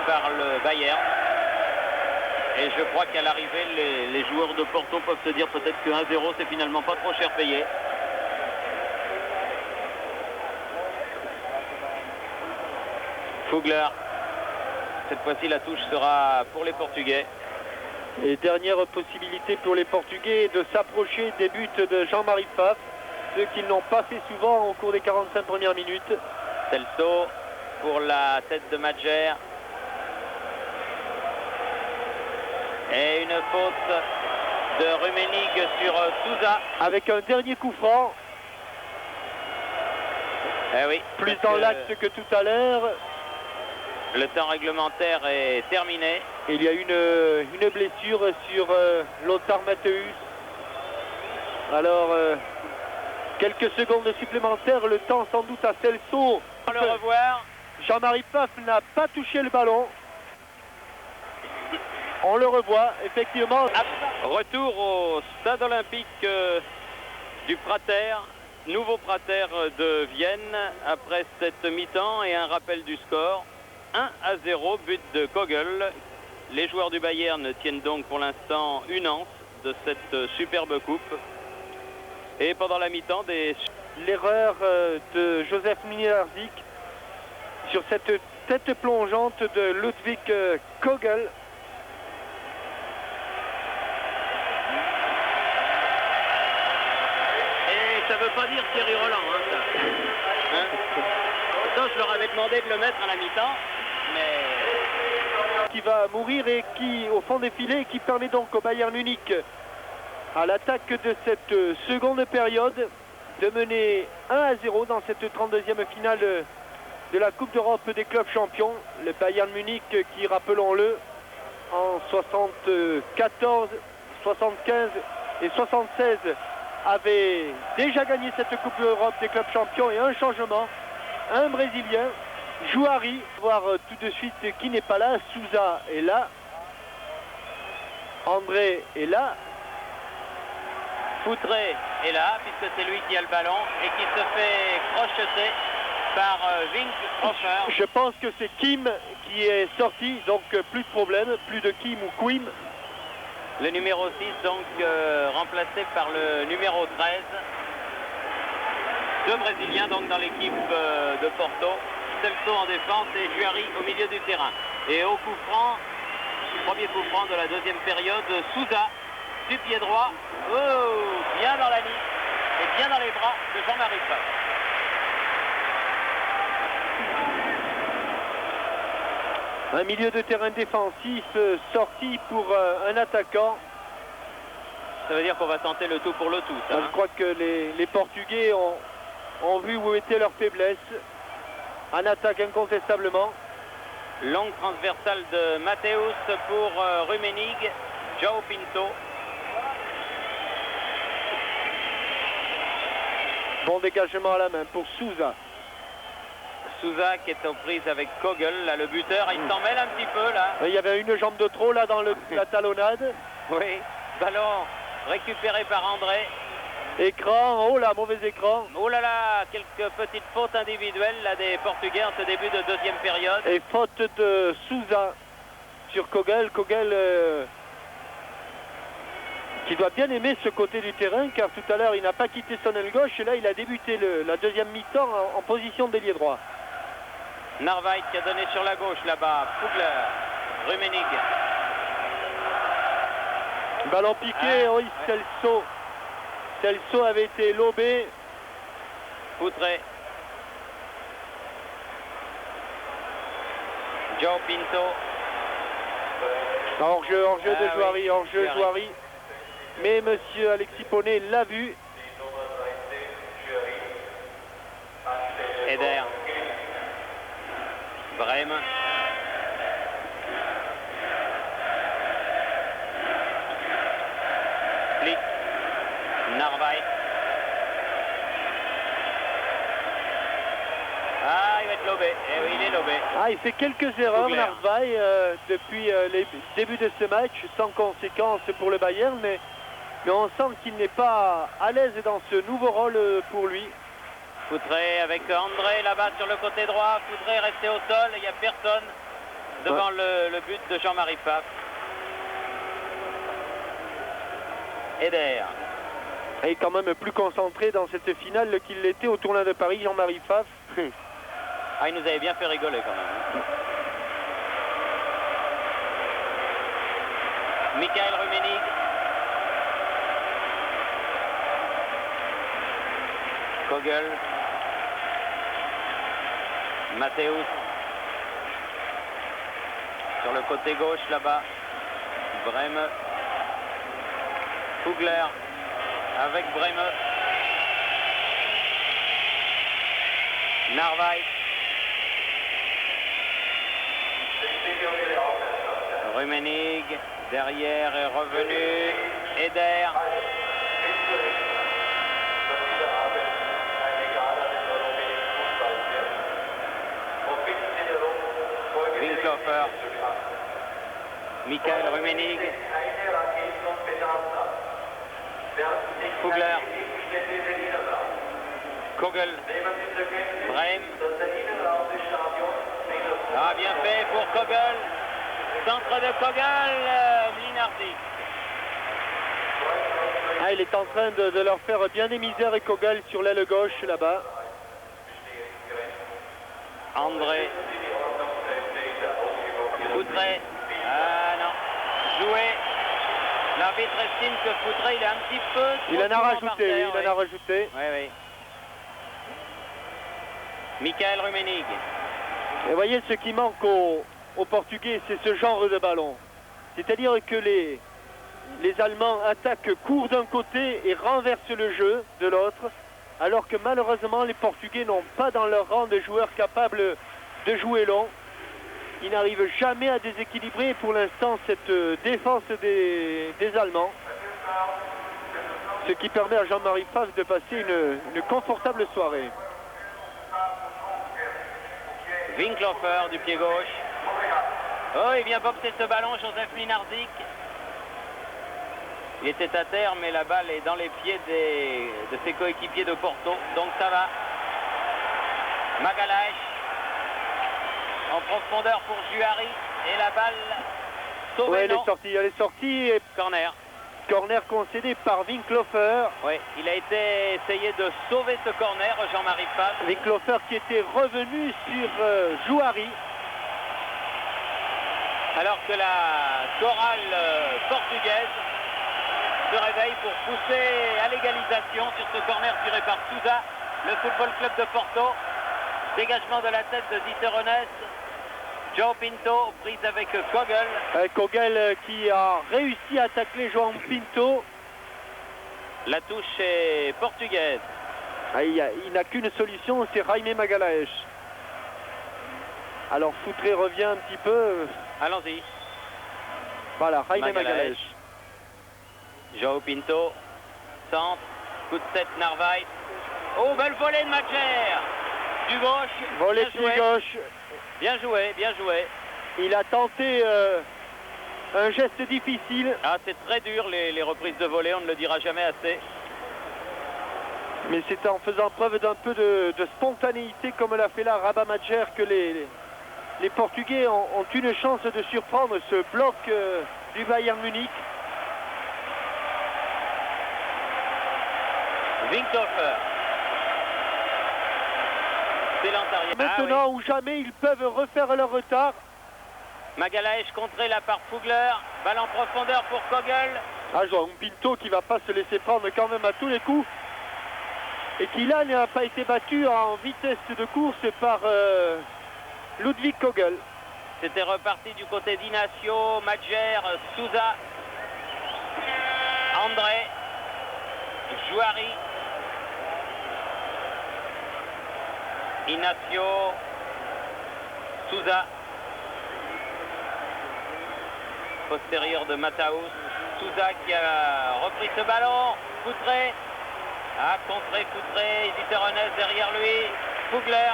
par le Bayern. Et je crois qu'à l'arrivée, les joueurs de Porto peuvent se dire peut-être que 1-0, c'est finalement pas trop cher payé. Fugler. Cette fois-ci, la touche sera pour les Portugais. Et dernière possibilité pour les Portugais de s'approcher des buts de Jean-Marie Pfaff, ce qu'ils n'ont pas fait souvent au cours des 45 premières minutes. Celso pour la tête de Madjer. Et une faute de Rummenigge sur Souza. Avec un dernier coup franc. Eh oui, plus dans l'axe que tout à l'heure. Le temps réglementaire est terminé. Et il y a une blessure sur Lothar Matthäus. Alors, quelques secondes supplémentaires, le temps sans doute à Celso. On va le revoir. Jean-Marie Pfaff n'a pas touché le ballon. On le revoit, effectivement. Retour au stade olympique du Prater. Nouveau Prater de Vienne après cette mi-temps et un rappel du score. 1-0, but de Kogel Les joueurs du Bayern tiennent donc pour l'instant une anse de cette superbe coupe. Et pendant la mi-temps, l'erreur de Joseph Mlinarczyk sur cette tête plongeante de Ludwig Kogel. Et ça veut pas dire Thierry Roland, hein, ça. Hein? Pourtant, je leur avais demandé de le mettre à la mi-temps, mais... Qui va mourir et qui, au fond des filets, qui permet donc au Bayern Munich, à l'attaque de cette seconde période, de mener 1-0 dans cette 32e finale de la Coupe d'Europe des clubs champions. Le Bayern Munich qui, rappelons-le, en 74, 75 et 76 avait déjà gagné cette Coupe d'Europe des clubs champions, et un changement, un Brésilien, Jouari, voir tout de suite qui n'est pas là. Sousa est là, André est là, Foutré est là, puisque c'est lui qui a le ballon et qui se fait crocheter par Winkhofer. Je pense que c'est Kim qui est sorti, donc plus de problème, plus de Kim ou Quim. Le numéro 6 donc remplacé par le numéro 13. Deux Brésiliens donc dans l'équipe de Porto. Celso en défense et Jouari au milieu du terrain. Et au coup franc, premier coup franc de la deuxième période, Sousa du pied droit. Oh, bien dans la ligne et bien dans les bras de Jean-Marie Pfaff. Un milieu de terrain défensif sorti pour un attaquant. Ça veut dire qu'on va tenter le tout pour le tout. Ça, Je crois que les Portugais ont vu où était leur faiblesse. En attaque incontestablement. Longue transversale de Matthäus pour Rummenigge, João Pinto. Bon dégagement à la main pour Sousa. Sousa qui est aux prises avec Kogel, là le buteur, il s'en mêle un petit peu là. Il y avait une jambe de trop là dans la talonnade. Oui, ballon récupéré par André. Écran, oh là, mauvais écran. Oh là là, quelques petites fautes individuelles là des Portugais en ce début de deuxième période. Et faute de Sousa sur Kogel. Kogel qui doit bien aimer ce côté du terrain, car tout à l'heure il n'a pas quitté son aile gauche et là il a débuté la deuxième mi-temps en position d'ailier droit. Narvaez qui a donné sur la gauche là-bas, Fugler, Rummenigge. Ballon piqué, oui, ouais. Celso avait été lobé. Foutré. João Pinto. Hors-jeu de Jouari, oui, hors-jeu Jouari. Mais monsieur Alexis Poney l'a vu. Eder. Brême. Flick. Narvaez. Ah, il va être lobé. Eh oui, il est lobé. Ah, il fait quelques erreurs, Narvaez, depuis les débuts de ce match, sans conséquence pour le Bayern, mais on sent qu'il n'est pas à l'aise dans ce nouveau rôle pour lui. Foutré avec André là-bas sur le côté droit. Foutré resté au sol, il n'y a personne devant le but de Jean-Marie Pfaff. Eder. Et quand même plus concentré dans cette finale qu'il l'était au tournoi de Paris, Jean-Marie Pfaff. Ah, il nous avait bien fait rigoler quand même. Michael Rummenigge. Kogel. Matthäus. Sur le côté gauche là-bas. Brême. Fugler avec Brême. Narvaez. Rummenigge derrière est revenu. Eder. Winkhofer. Michael Rummenigge. Fugler. Kogel. Brême. Ah, bien fait pour Kogel. Centre de Kogel, Mlinarczyk. Ah, il est en train de leur faire bien des misères et Kogel sur l'aile gauche là-bas. André. Foutré. Ah non. Joué. L'arbitre estime que Foutré, il est un petit peu trop Il en a souvent rajouté, par terre, il en a rajouté. Oui, oui. Michael Rummenigge. Et voyez, ce qui manque aux Portugais, c'est ce genre de ballon. C'est-à-dire que les Allemands attaquent court d'un côté et renversent le jeu de l'autre, alors que malheureusement, les Portugais n'ont pas dans leur rang de joueurs capables de jouer long. Ils n'arrivent jamais à déséquilibrer pour l'instant cette défense des Allemands. Ce qui permet à Jean-Marie Pfaff de passer une confortable soirée. Winklofer du pied gauche. Oh, il vient boxer ce ballon, Joseph Mlinarczyk. Il était à terre, mais la balle est dans les pieds de ses coéquipiers de Porto. Donc ça va. Magalhaes en profondeur pour Juari. Et la balle sauvée. Ouais, elle est sortie et corner. Corner concédé par Winklofer. Oui, il a été essayé de sauver ce corner, Jean-Marie Pfaff. Winklofer qui était revenu sur Juari. Alors que la chorale portugaise se réveille pour pousser à l'égalisation sur ce corner tiré par Sousa, le Football Club de Porto. Dégagement de la tête de Dieter Hoeneß. João Pinto prise avec Kogel. Kogel qui a réussi à tacler João Pinto. La touche est portugaise. Il n'a qu'une solution, c'est Jaime Magalhaes. Alors Foutré revient un petit peu. Allons-y. Voilà, Jaime Magalhaes. João Pinto, centre, coup de tête Narvaez. Oh, belle volée de Madjer. Du gauche. Volée du gauche. Bien joué, bien joué. Il a tenté un geste difficile. Ah, c'est très dur les reprises de volée, on ne le dira jamais assez. Mais c'est en faisant preuve d'un peu de spontanéité comme l'a fait là Rabat Madjer que les Portugais ont une chance de surprendre ce bloc du Bayern Munich. Winklofer. Maintenant ou jamais, ils peuvent refaire leur retard. Magalhaes contré là par Fugler. Balle en profondeur pour Kogel. João Pinto qui va pas se laisser prendre quand même à tous les coups. Et qui là n'a pas été battu en vitesse de course par Ludwig Kogel. C'était reparti du côté d'Inacio, Madjer, Sousa, André, Juari. Inacio, Sousa, postérieur de Mataus, Sousa qui a repris ce ballon, Foutré, contré Foutré, Dieter Hoeneß derrière lui, Fugler,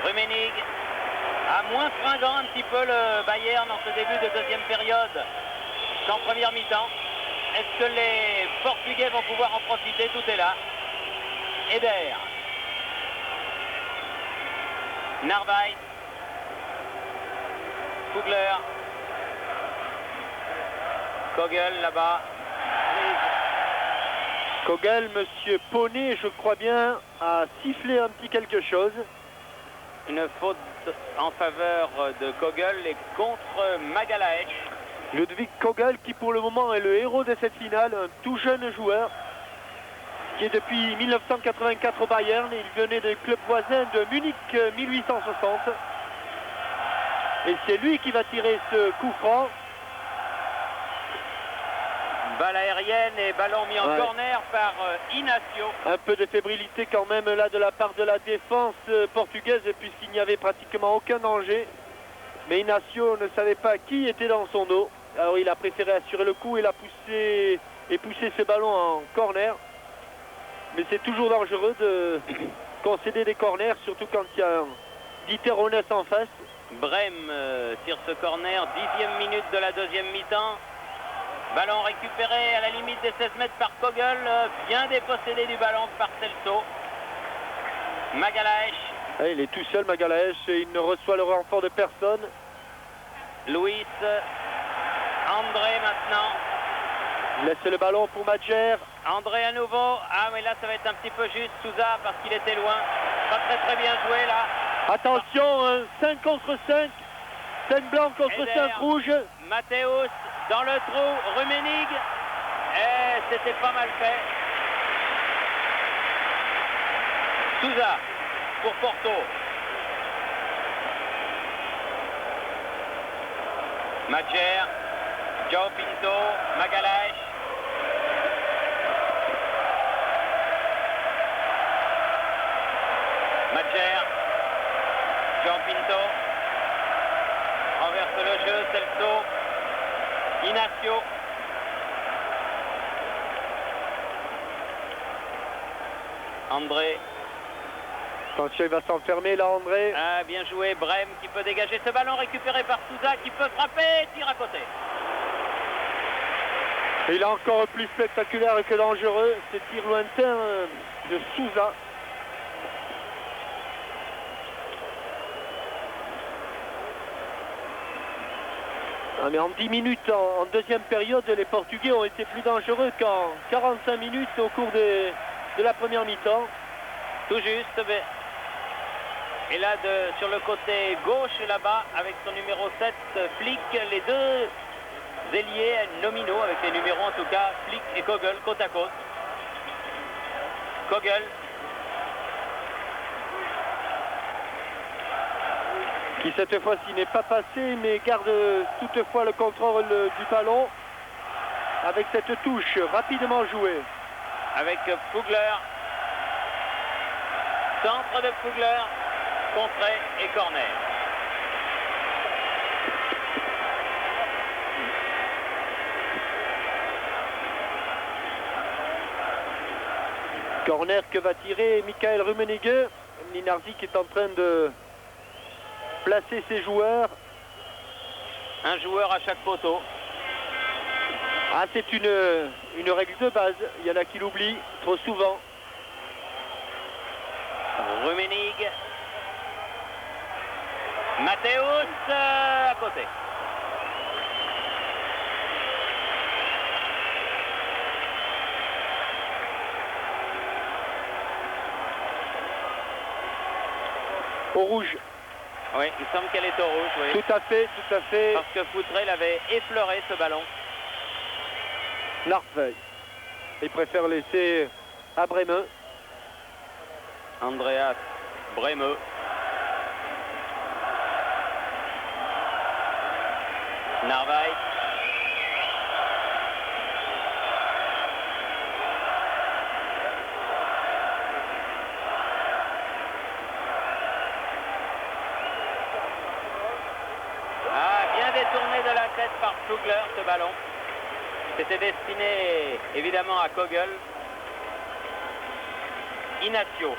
Rummenigge, moins fringant un petit peu le Bayern en ce début de deuxième période qu'en première mi-temps. Est-ce que les Portugais vont pouvoir en profiter? Tout est là. Eder. Narvaez, Fugler, Kogel là-bas. Kogel, monsieur Poney, je crois bien, a sifflé un petit quelque chose. Une faute en faveur de Kogel et contre Magalhaes. Ludwig Kogel qui pour le moment est le héros de cette finale, un tout jeune joueur qui est depuis 1984 au Bayern. Il venait du club voisin de Munich 1860. Et c'est lui qui va tirer ce coup franc. Balle aérienne et ballon mis en corner par Inacio. Un peu de fébrilité quand même là de la part de la défense portugaise puisqu'il n'y avait pratiquement aucun danger. Mais Inacio ne savait pas qui était dans son dos. Alors il a préféré assurer le coup, il a poussé ce ballon en corner. Mais c'est toujours dangereux de concéder des corners, surtout quand il y a un Dieter Hoeneß en face. Brême tire ce corner, 10e minute de la deuxième mi-temps. Ballon récupéré à la limite des 16 mètres par Kogel, bien dépossédé du ballon par Celso. Magalhaes. Il est tout seul Magalhaes, il ne reçoit le renfort de personne. Luis. André maintenant. Il laisse le ballon pour Madjer. André à nouveau. Ah, mais là, ça va être un petit peu juste. Souza, parce qu'il était loin. Pas très bien joué, là. Attention, 5 contre 5. 5 blancs contre Eder, 5 rouges. Mathéus dans le trou. Rummenigge. Et c'était pas mal fait. Souza pour Porto. Madjer. João Pinto. Magalhães. Madjer. João Pinto. Renverse le jeu. Celso. Inacio. André. Attention, il va s'enfermer là, André. Ah, bien joué. Brême qui peut dégager ce ballon récupéré par Souza qui peut frapper. Tire à côté. Et il est encore plus spectaculaire que dangereux. Ce tir lointain de Souza. Ah, mais en 10 minutes, en deuxième période, les Portugais ont été plus dangereux qu'en 45 minutes au cours de la première mi-temps. Tout juste. Mais... Et là, sur le côté gauche, là-bas, avec son numéro 7, Flick, les deux ailiers nominaux, avec les numéros en tout cas, Flick et Kogel, côte à côte. Kogel. Qui cette fois-ci n'est pas passé, mais garde toutefois le contrôle du ballon avec cette touche rapidement jouée. Avec Fugler. Centre de Fugler. Contrée et corner. Corner que va tirer Michael Rummenigge. Linarzik est en train de placer ses joueurs. Un joueur à chaque poteau. Ah, c'est une règle de base. Il y en a qui l'oublient trop souvent. Rummenigge. Mathéus à côté. Au rouge. Oui, il semble qu'elle est au rouge, oui. Tout à fait, tout à fait. Parce que Foutré l'avait effleuré ce ballon. Narvey. Il préfère laisser à Brême. Andreas Brême. Narvaez. Ah, bien détourné de la tête par Fugler ce ballon. C'était destiné évidemment à Kogel. Inacio.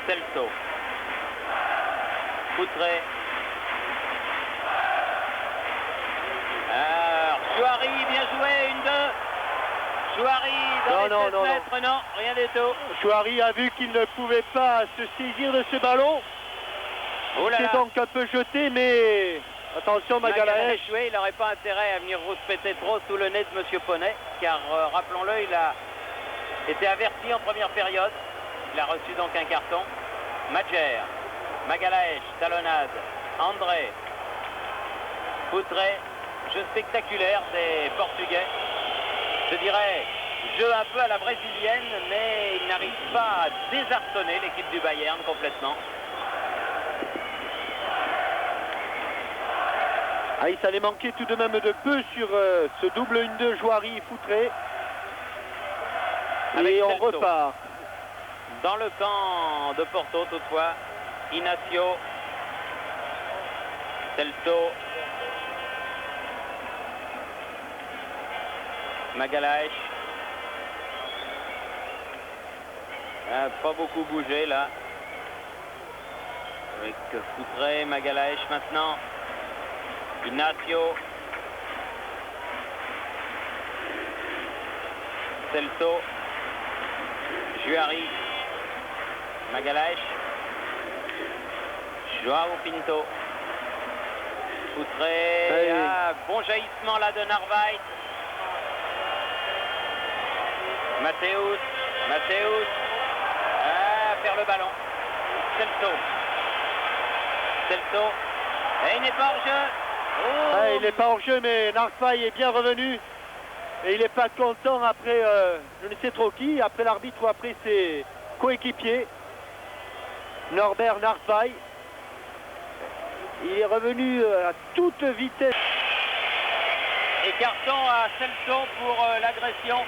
Celso. Foutré. Chouari, bien joué, 1-2. Chouari dans les 16 mètres, non, rien du tout. Chouari a vu qu'il ne pouvait pas se saisir de ce ballon. Oh là il là. s'est donc un peu jeté, mais attention Magalhães. Il n'aurait pas intérêt à venir rouspéter trop sous le nez de M. Poney, car rappelons-le, il a été averti en première période. Il a reçu donc un carton. Madjer, Magalhães, talonnade, André, Foutré. Jeu spectaculaire des Portugais. Je dirais jeu un peu à la brésilienne, mais il n'arrive pas à désarçonner l'équipe du Bayern complètement. Ah, il s'allait manquer tout de même de peu sur ce double 1-2 Chouari-Foutré. Et on repart. Dans le camp de Porto, toutefois, Inacio, Celso, Magalhães. Pas beaucoup bougé là. Avec Foutré, Magalhães maintenant. Inacio. Celso. Juari. Magalhães. João Pinto. Foutré. Oui. Ah, bon jaillissement là de Narvaez. Mathéus. Ah, faire le ballon. Celso. Et il n'est pas hors jeu. Oh. Ah, il n'est pas hors jeu, mais Narvaez est bien revenu. Et il n'est pas content après, je ne sais trop qui, après l'arbitre ou après ses coéquipiers. Norbert Narvaez. Il est revenu à toute vitesse. Et carton à Celso pour l'agression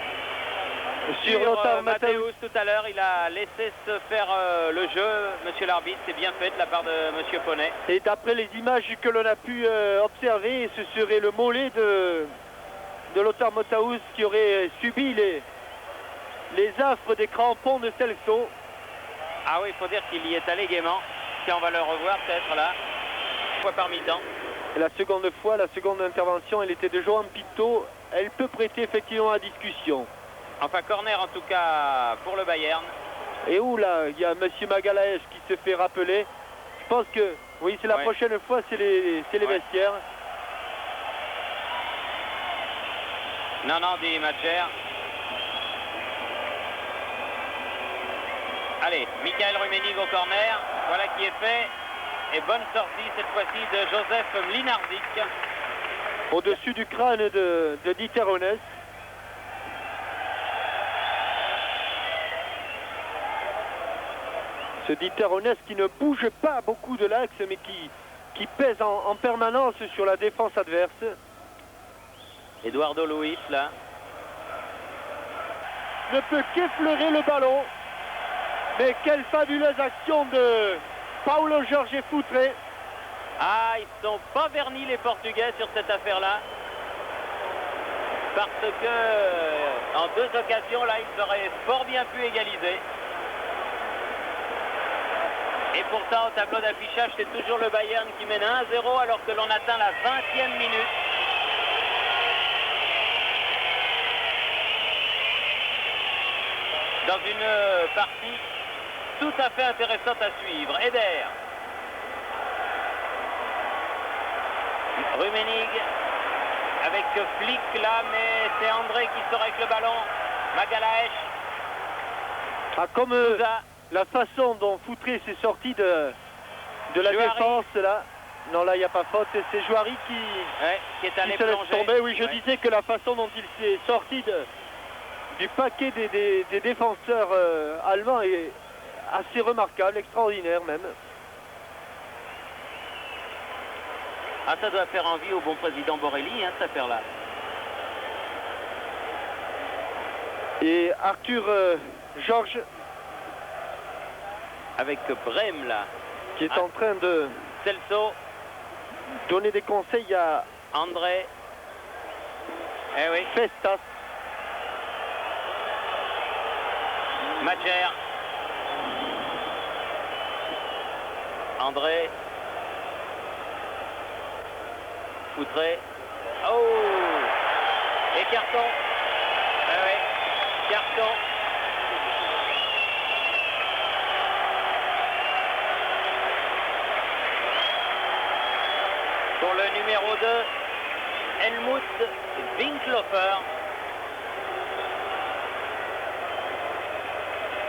Sur Lothar Matthäus. Mathéus tout à l'heure. Il a laissé se faire le jeu, monsieur l'arbitre. C'est bien fait de la part de monsieur Poney. Et d'après les images que l'on a pu observer, ce serait le mollet de Lothar Matthäus qui aurait subi les affres des crampons de Celso. Ah oui, il faut dire qu'il y est allé gaiement. Tiens, on va le revoir peut-être là. Fois par mi-temps. Et la seconde fois, la seconde intervention, elle était de Joan Pinto. Elle peut prêter effectivement à discussion. Enfin, corner en tout cas pour le Bayern. Et où là, il y a M. Magalaes qui se fait rappeler. Je pense que, oui, c'est la prochaine fois, c'est les vestiaires. Non, dit Matcher. Allez, Michael Rummenigge au corner. Voilà qui est fait. Et bonne sortie cette fois-ci de Joseph Mlinarczyk. Au-dessus du crâne de Dieter Hoeneß. Ce Dieter Hoeneß qui ne bouge pas beaucoup de l'axe, mais qui pèse en permanence sur la défense adverse. Eduardo Luiz là. Ne peut qu'effleurer le ballon. Mais quelle fabuleuse action de Paulo Jorge Foutré. Ah, ils ne sont pas vernis les Portugais sur cette affaire-là. Parce que en deux occasions, là, ils auraient fort bien pu égaliser. Et pourtant, au tableau d'affichage, c'est toujours le Bayern qui mène 1-0 alors que l'on atteint la 20e minute. Dans une partie tout à fait intéressante à suivre. Eder. Rummenigge avec Flick là, mais c'est André qui sort avec le ballon. Magalaes. Ah, comme la façon dont Foutré s'est sorti de la défense là. Non, là il n'y a pas faute. C'est Jouari qui est allé se laisse plonger. tomber. Oui, je disais que la façon dont il s'est sorti du paquet des défenseurs allemands est assez remarquable, extraordinaire même. Ah, ça doit faire envie au bon président Borelli, hein, cette affaire-là. Et Arthur Georges. Avec Brême, là. Qui est en train de Celso. Donner des conseils à André. Eh oui. Festas. Madjer. André. Foutré. Oh! Et carton. Ah oui. Carton. Pour le numéro 2, Helmut Winklofer.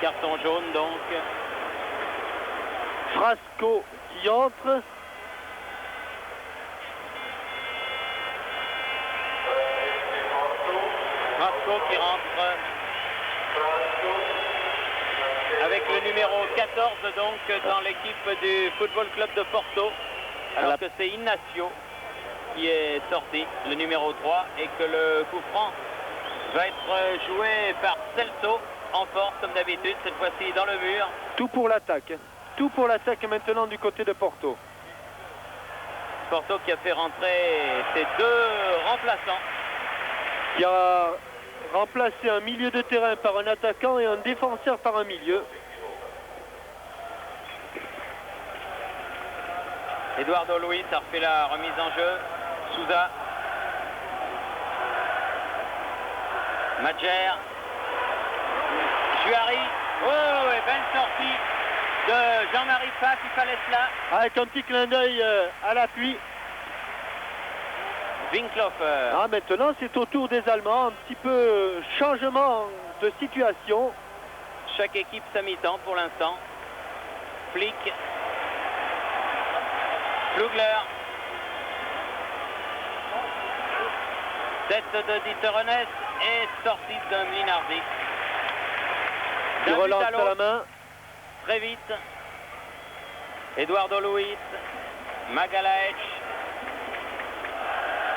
Carton jaune donc. Frasco qui entre. Frasco qui rentre. Avec le numéro 14 donc dans l'équipe du Football Club de Porto. Alors que c'est Ignacio qui est sorti, le numéro 3, et que le coup franc va être joué par Celso en force comme d'habitude, cette fois-ci dans le mur. Tout pour l'attaque. Tout pour l'attaque maintenant du côté de Porto. Porto qui a fait rentrer ses deux remplaçants. Qui a remplacé un milieu de terrain par un attaquant et un défenseur par un milieu. Eduardo Luiz a refait la remise en jeu. Souza. Madjer. Juari. Oh, et belle sortie de Jean-Marie Pfaff, il fallait cela. Avec un petit clin d'œil à l'appui. Winklofer. Ah, maintenant, c'est au tour des Allemands. Un petit peu changement de situation. Chaque équipe sa mi-temps pour l'instant. Flick. Flugler. Tête de Dieter Rennes et sortie de Mlinardi. Il relance à la main. Très vite. Eduardo Luiz. Magalhaes.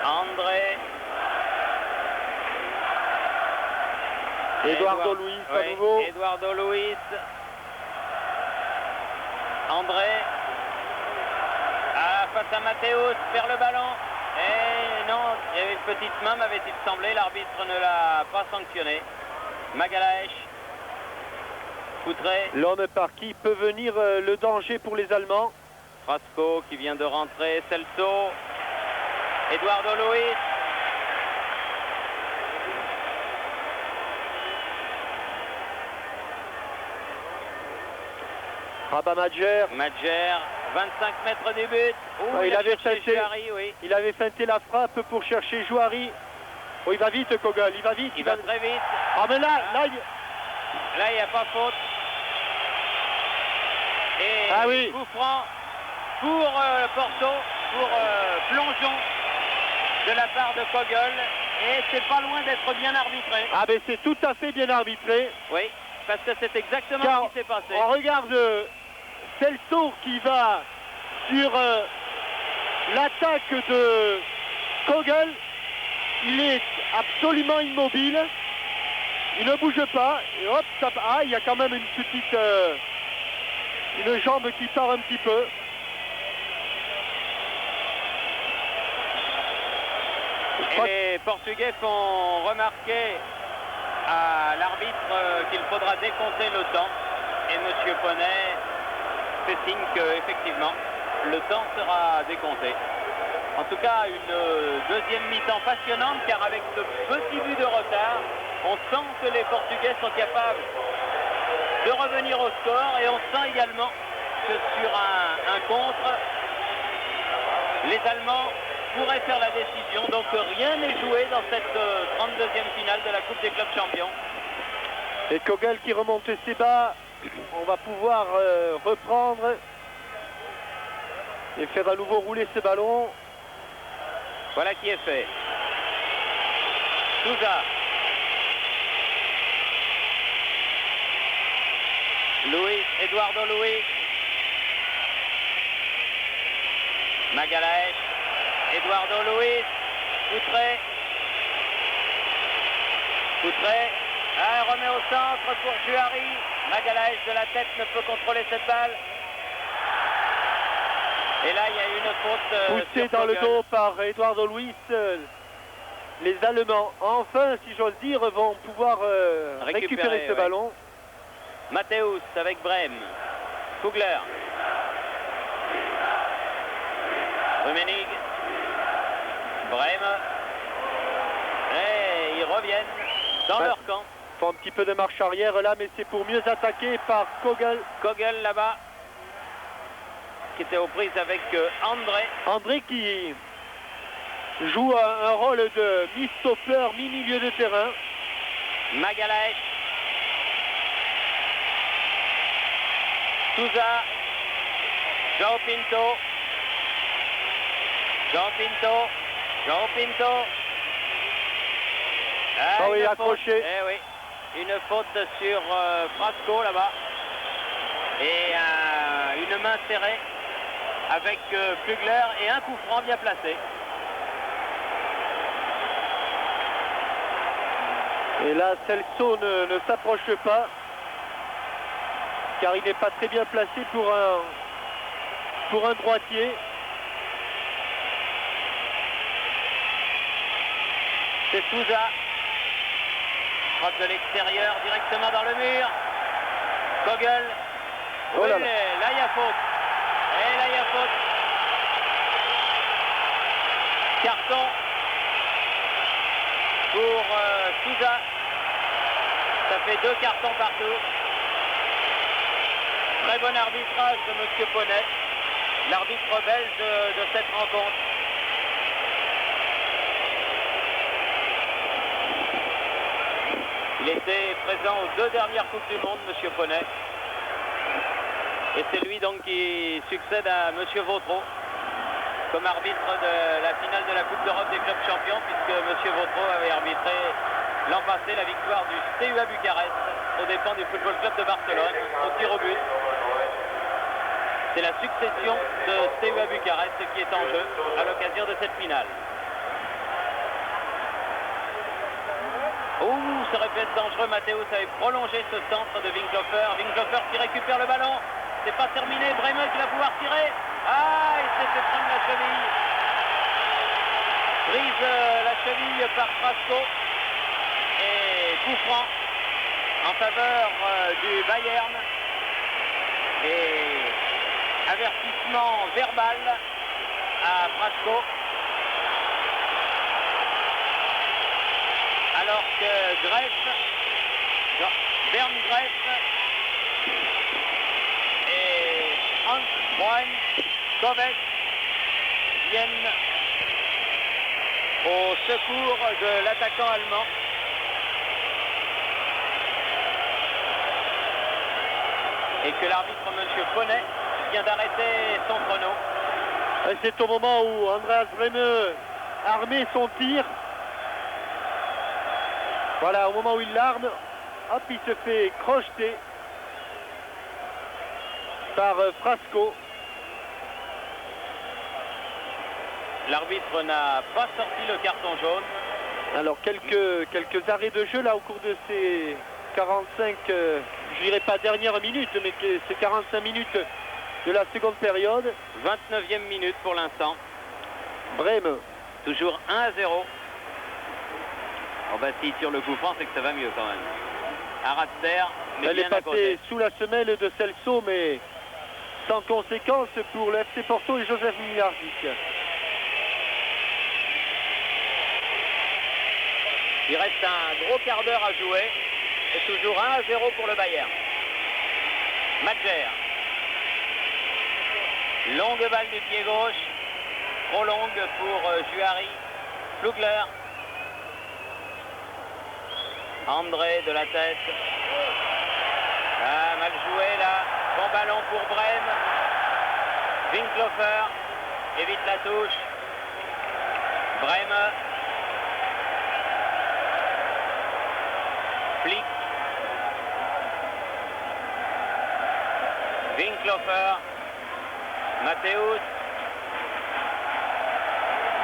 André. Eduardo Luiz à nouveau. Eduardo Luiz. André. Face à Matthäus, vers le ballon. Et non, il y avait une petite main, m'avait-il semblé. L'arbitre ne l'a pas sanctionné. Magalhaes. Coutré. L'homme par qui peut venir le danger pour les Allemands. Frasco qui vient de rentrer. Celso. Eduardo Luiz. Rabat Madjer. Madjer, 25 mètres du but. Ah, il avait feinté. Juari, oui. Il avait feinté la frappe pour chercher Juari. Oh, il va vite, Kogel, il va vite. Il va très vite. Ah, mais là, il n'y a pas faute. Et ah oui. coup franc pour Porto, pour plongeon de la part de Kogel. Et c'est pas loin d'être bien arbitré. Ah, mais c'est tout à fait bien arbitré. Oui, parce que c'est exactement Car ce qui s'est passé. on regarde Celso qui va sur l'attaque de Kogel. Il est absolument immobile. Il ne bouge pas. Et hop, ça... Ah, il y a quand même une petite... une jambe qui part un petit peu. Et les Portugais font remarquer à l'arbitre qu'il faudra décompter le temps. Et M. Poney fait signe qu'effectivement, le temps sera décompté. En tout cas, une deuxième mi-temps passionnante, car avec ce petit but de retard, on sent que les Portugais sont capables de revenir au score, et on sent également que sur un contre, les Allemands pourraient faire la décision. Donc rien n'est joué dans cette 32e finale de la Coupe des clubs champions. Et Kogel qui remonte ses bas, on va pouvoir reprendre et faire à nouveau rouler ce ballon. Voilà qui est fait. Souza. Luiz, Eduardo Luiz. Magalhaes. Eduardo Luiz. Coutré. Coutré. Remet au centre pour Juari. Magalhaes de la tête ne peut contrôler cette balle. Et là, il y a une faute. Poussé dans le dos par Eduardo Luiz. Les Allemands, enfin, si j'ose dire, vont pouvoir récupérer ce ballon. Matthäus avec Brême. Kugler. Rummenigge. Brême. Et ils reviennent dans leur camp. Ils font un petit peu de marche arrière là, mais c'est pour mieux attaquer par Kogel. Kogel là-bas, qui était aux prises avec André. André qui joue un rôle de mi-stopper, mi-milieu de terrain. Magalhaes. Souza. João Pinto. João Pinto. João Pinto. Ah oui, accroché. Eh oui, une faute sur Frasco là-bas. Et une main serrée avec Flugler et un coup franc bien placé. Et là, Celso ne s'approche pas, car il n'est pas très bien placé pour un droitier. C'est Souza. Frappe de l'extérieur directement dans le mur. Kogel. Oh là là. Là il y a faute. Et là il y a faute. Carton pour Souza. Ça fait 2 cartons partout. Très bon arbitrage de M. Poney, l'arbitre belge de cette rencontre. Il était présent aux 2 dernières Coupes du Monde, M. Poney. Et c'est lui donc qui succède à M. Vautreau comme arbitre de la finale de la Coupe d'Europe des clubs champions, puisque M. Vautreau avait arbitré l'an passé la victoire du STEUA Bucarest aux dépens du Football Club de Barcelone au tir au but. C'est la succession de STEUA Bucarest qui est en jeu à l'occasion de cette finale. Ouh, ça aurait pu être dangereux. Mathéus avait prolongé ce centre de Winklofer. Winklofer qui récupère le ballon. C'est pas terminé. Breme qui va pouvoir tirer. Ah, il s'est fait prendre la cheville. Prise la cheville par Frasco. Et coup franc en faveur du Bayern. Et avertissement verbal à Frasco. Alors que Bernd Greff et Hans-Freund Kovac viennent au secours de l'attaquant allemand. Et que l'arbitre, M. Poney, vient d'arrêter son chrono. C'est au moment où Andreas Breme armait son tir. Voilà, au moment où il l'arme, hop, il se fait crocheter par Frasco. L'arbitre n'a pas sorti le carton jaune. Alors quelques arrêts de jeu là au cours de ces 45, je dirais pas dernière minute, mais ces 45 minutes de la seconde période. 29e minute pour l'instant. Brême. Toujours 1-0. Oh bah si sur le coup franc, c'est que ça va mieux quand même. Aratzer, mais elle bien est passée à côté. sous la semelle de Celso, mais sans conséquence pour le FC Porto et Joseph Milardic. Il reste un gros quart d'heure à jouer. Et toujours 1-0 pour le Bayern. Madjer. Longue balle du pied gauche. Trop longue pour Juari. Flugler. André de la tête. Ah, mal joué là. Bon ballon pour Brême. Winklofer évite la touche. Brême. Flick. Winklofer. Mathéus.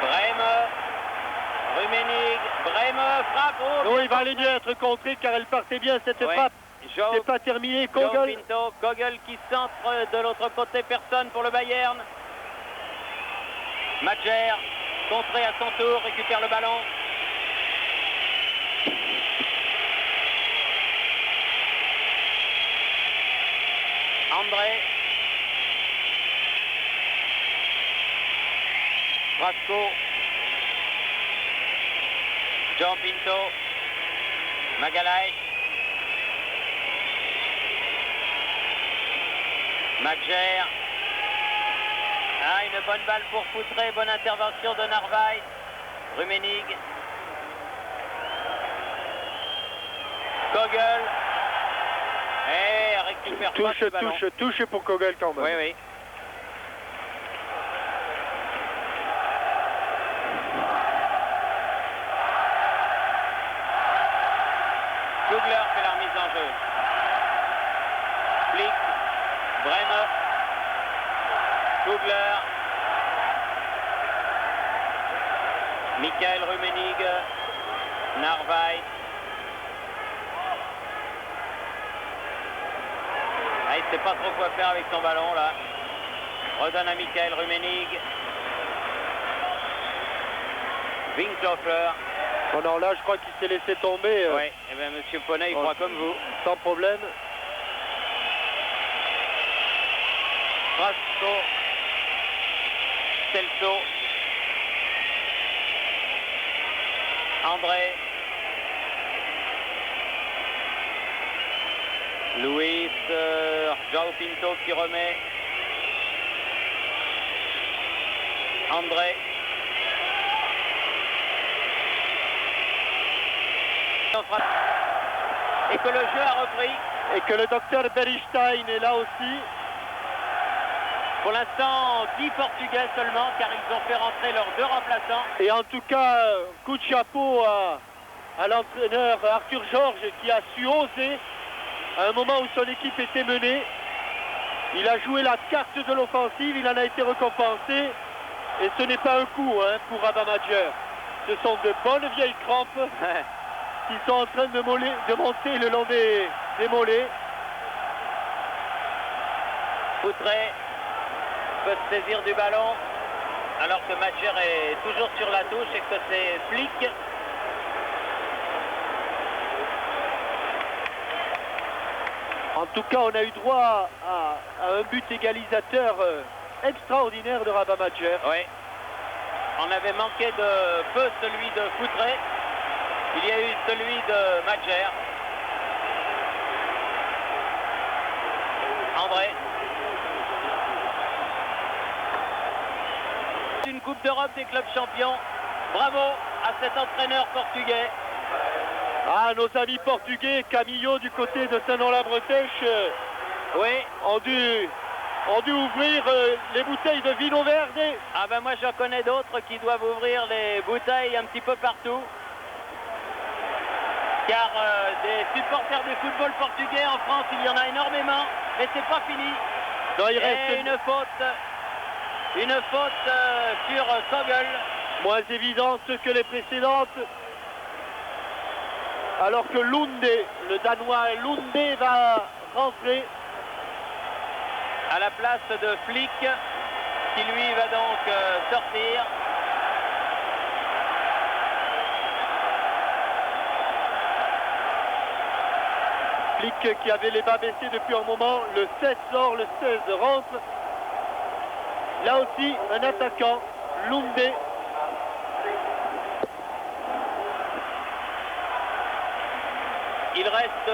Brême. Rummenigge. Brême frappe. Oh, il va aller bien être contré car elle partait bien cette frappe. C'est pas terminé. Kogel. Pinto. Kogel qui centre de l'autre côté. Personne pour le Bayern. Madjer. Contré à son tour. Récupère le ballon. André. Frasco. John Pinto. Magalhaes. Madjer. Ah, une bonne balle pour Foutré. Bonne intervention de Narvaez. Rummenigge. Kogel. Et récupère pas ce ballon. Touche pour Kogel quand même. Oui, oui. Flugler fait la remise en jeu. Flick. Brême. Flugler. Michael Rummenigge. Narvaez. Ah, il ne sait pas trop quoi faire avec son ballon là. Redonne à Michael Rummenigge. Winklofer. Oh non, là je crois qu'il s'est laissé tomber. Oui, et bien Monsieur Poney, il croit comme vous. Sans problème. Frasco. Celso. André. Luis. João Pinto qui remet. André. et que le jeu a repris. Et que le docteur Beristein est là aussi. Pour l'instant, 10 Portugais seulement, car ils ont fait rentrer leurs 2 remplaçants. Et en tout cas, coup de chapeau à l'entraîneur Arthur Georges qui a su oser à un moment où son équipe était menée. Il a joué la carte de l'offensive, il en a été récompensé. Et ce n'est pas un coup pour Rabat Madjer. Ce sont de bonnes vieilles crampes qui sont en train de monter le long des mollets. Foutré peut se saisir du ballon alors que Madjer est toujours sur la touche et que c'est Flick. En tout cas, on a eu droit à un but égalisateur extraordinaire de Rabat Madjer. Oui. On avait manqué de peu celui de Foutré. Il y a eu celui de Madjer. André. Une Coupe d'Europe des clubs champions. Bravo à cet entraîneur portugais. Ah, nos amis portugais, Camillo du côté de Saint-Nom-la-Bretèche, Oui. ont dû ouvrir les bouteilles de vino verde. Ah ben moi j'en connais d'autres qui doivent ouvrir les bouteilles un petit peu partout. Car des supporters du football portugais en France, il y en a énormément. Mais c'est pas fini. Non, il Et reste une faute sur Kogel. moins évidente que les précédentes. Alors que Lunde, le Danois Lunde, va rentrer À la place de Flick, qui lui va donc sortir. Flick qui avait les bas baissés depuis un moment. Le 16 sort, le 16 rentre. Là aussi, un attaquant, Lunde. Il reste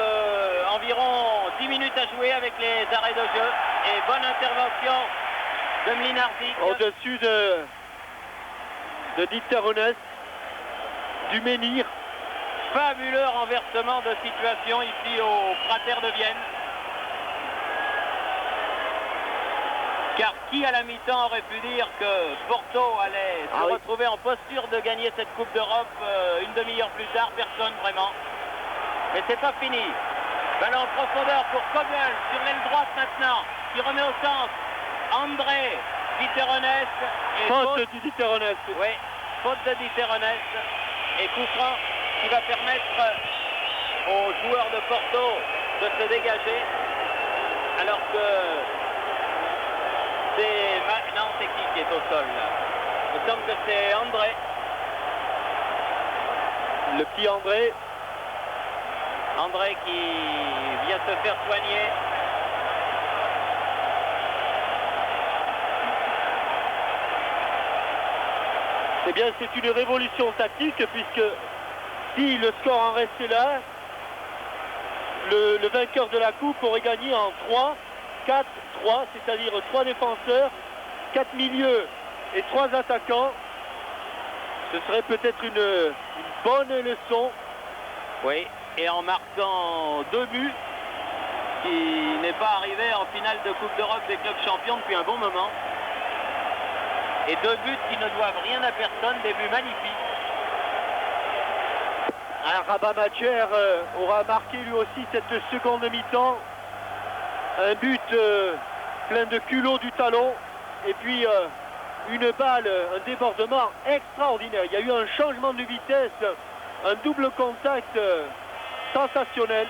environ 10 minutes à jouer avec les arrêts de jeu. Et bonne intervention de Mlinarzik. Au-dessus de Dieter Honest, du Menhir. Fabuleux renversement de situation ici au Prater de Vienne. Car qui à la mi-temps aurait pu dire que Porto allait se retrouver en posture de gagner cette Coupe d'Europe une demi-heure plus tard? Personne vraiment. Mais c'est pas fini. Ballon en profondeur pour Kogel sur l'aile droite maintenant, qui remet au centre André Dieter-Honest. Faute de Dieter-Honest. Oui, faute de Dieter-Honest. Et coup franc qui va permettre aux joueurs de Porto de se dégager. Alors que c'est... Non, c'est qui est au sol là? Il me semble que c'est André. Le petit André. André qui vient se faire soigner. Eh bien, c'est une révolution tactique puisque si le score en restait là, le vainqueur de la Coupe aurait gagné en 3, 4, 3, c'est-à-dire 3 défenseurs, 4 milieux et 3 attaquants. Ce serait peut-être une bonne leçon. Oui. Et en marquant 2 buts, qui n'est pas arrivé en finale de Coupe d'Europe des clubs champions depuis un bon moment. Et 2 buts qui ne doivent rien à personne, des buts magnifiques. Rabat Madjer aura marqué lui aussi cette seconde mi-temps. Un but plein de culot du talon. Et puis une balle, un débordement extraordinaire. Il y a eu un changement de vitesse, un double contact sensationnel.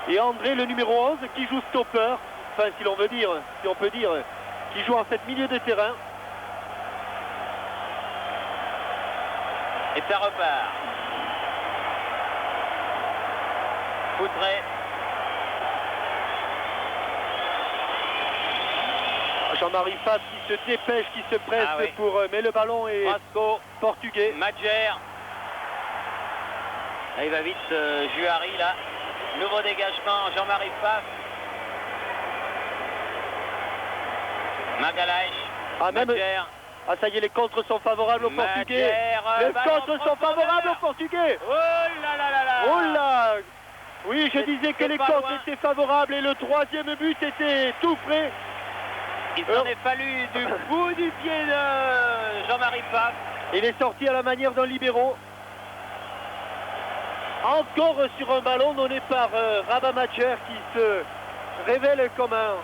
Et André, le numéro 11, qui joue stopper, enfin si on peut dire, qui joue en fait milieu de terrain. Et ça repart. Foutré. Jean-Marie Fass qui se dépêche, qui se presse pour... mais le ballon est portugais. Madjer. Là, il va vite, Juari, là. Nouveau dégagement, Jean-Marie Fass. Magalhaes. Madjer. Ah, ça y est, les contres sont favorables aux Portugais. Les contres sont favorables aux Portugais. Oh là là là là. Oh là. Oui, je disais que les comptes étaient favorables et le troisième but était tout près. Il s'en est fallu du bout du pied de Jean-Marie Pfaff. Il est sorti à la manière d'un libéro. Encore sur un ballon donné par Rabat Madjer qui se révèle comme un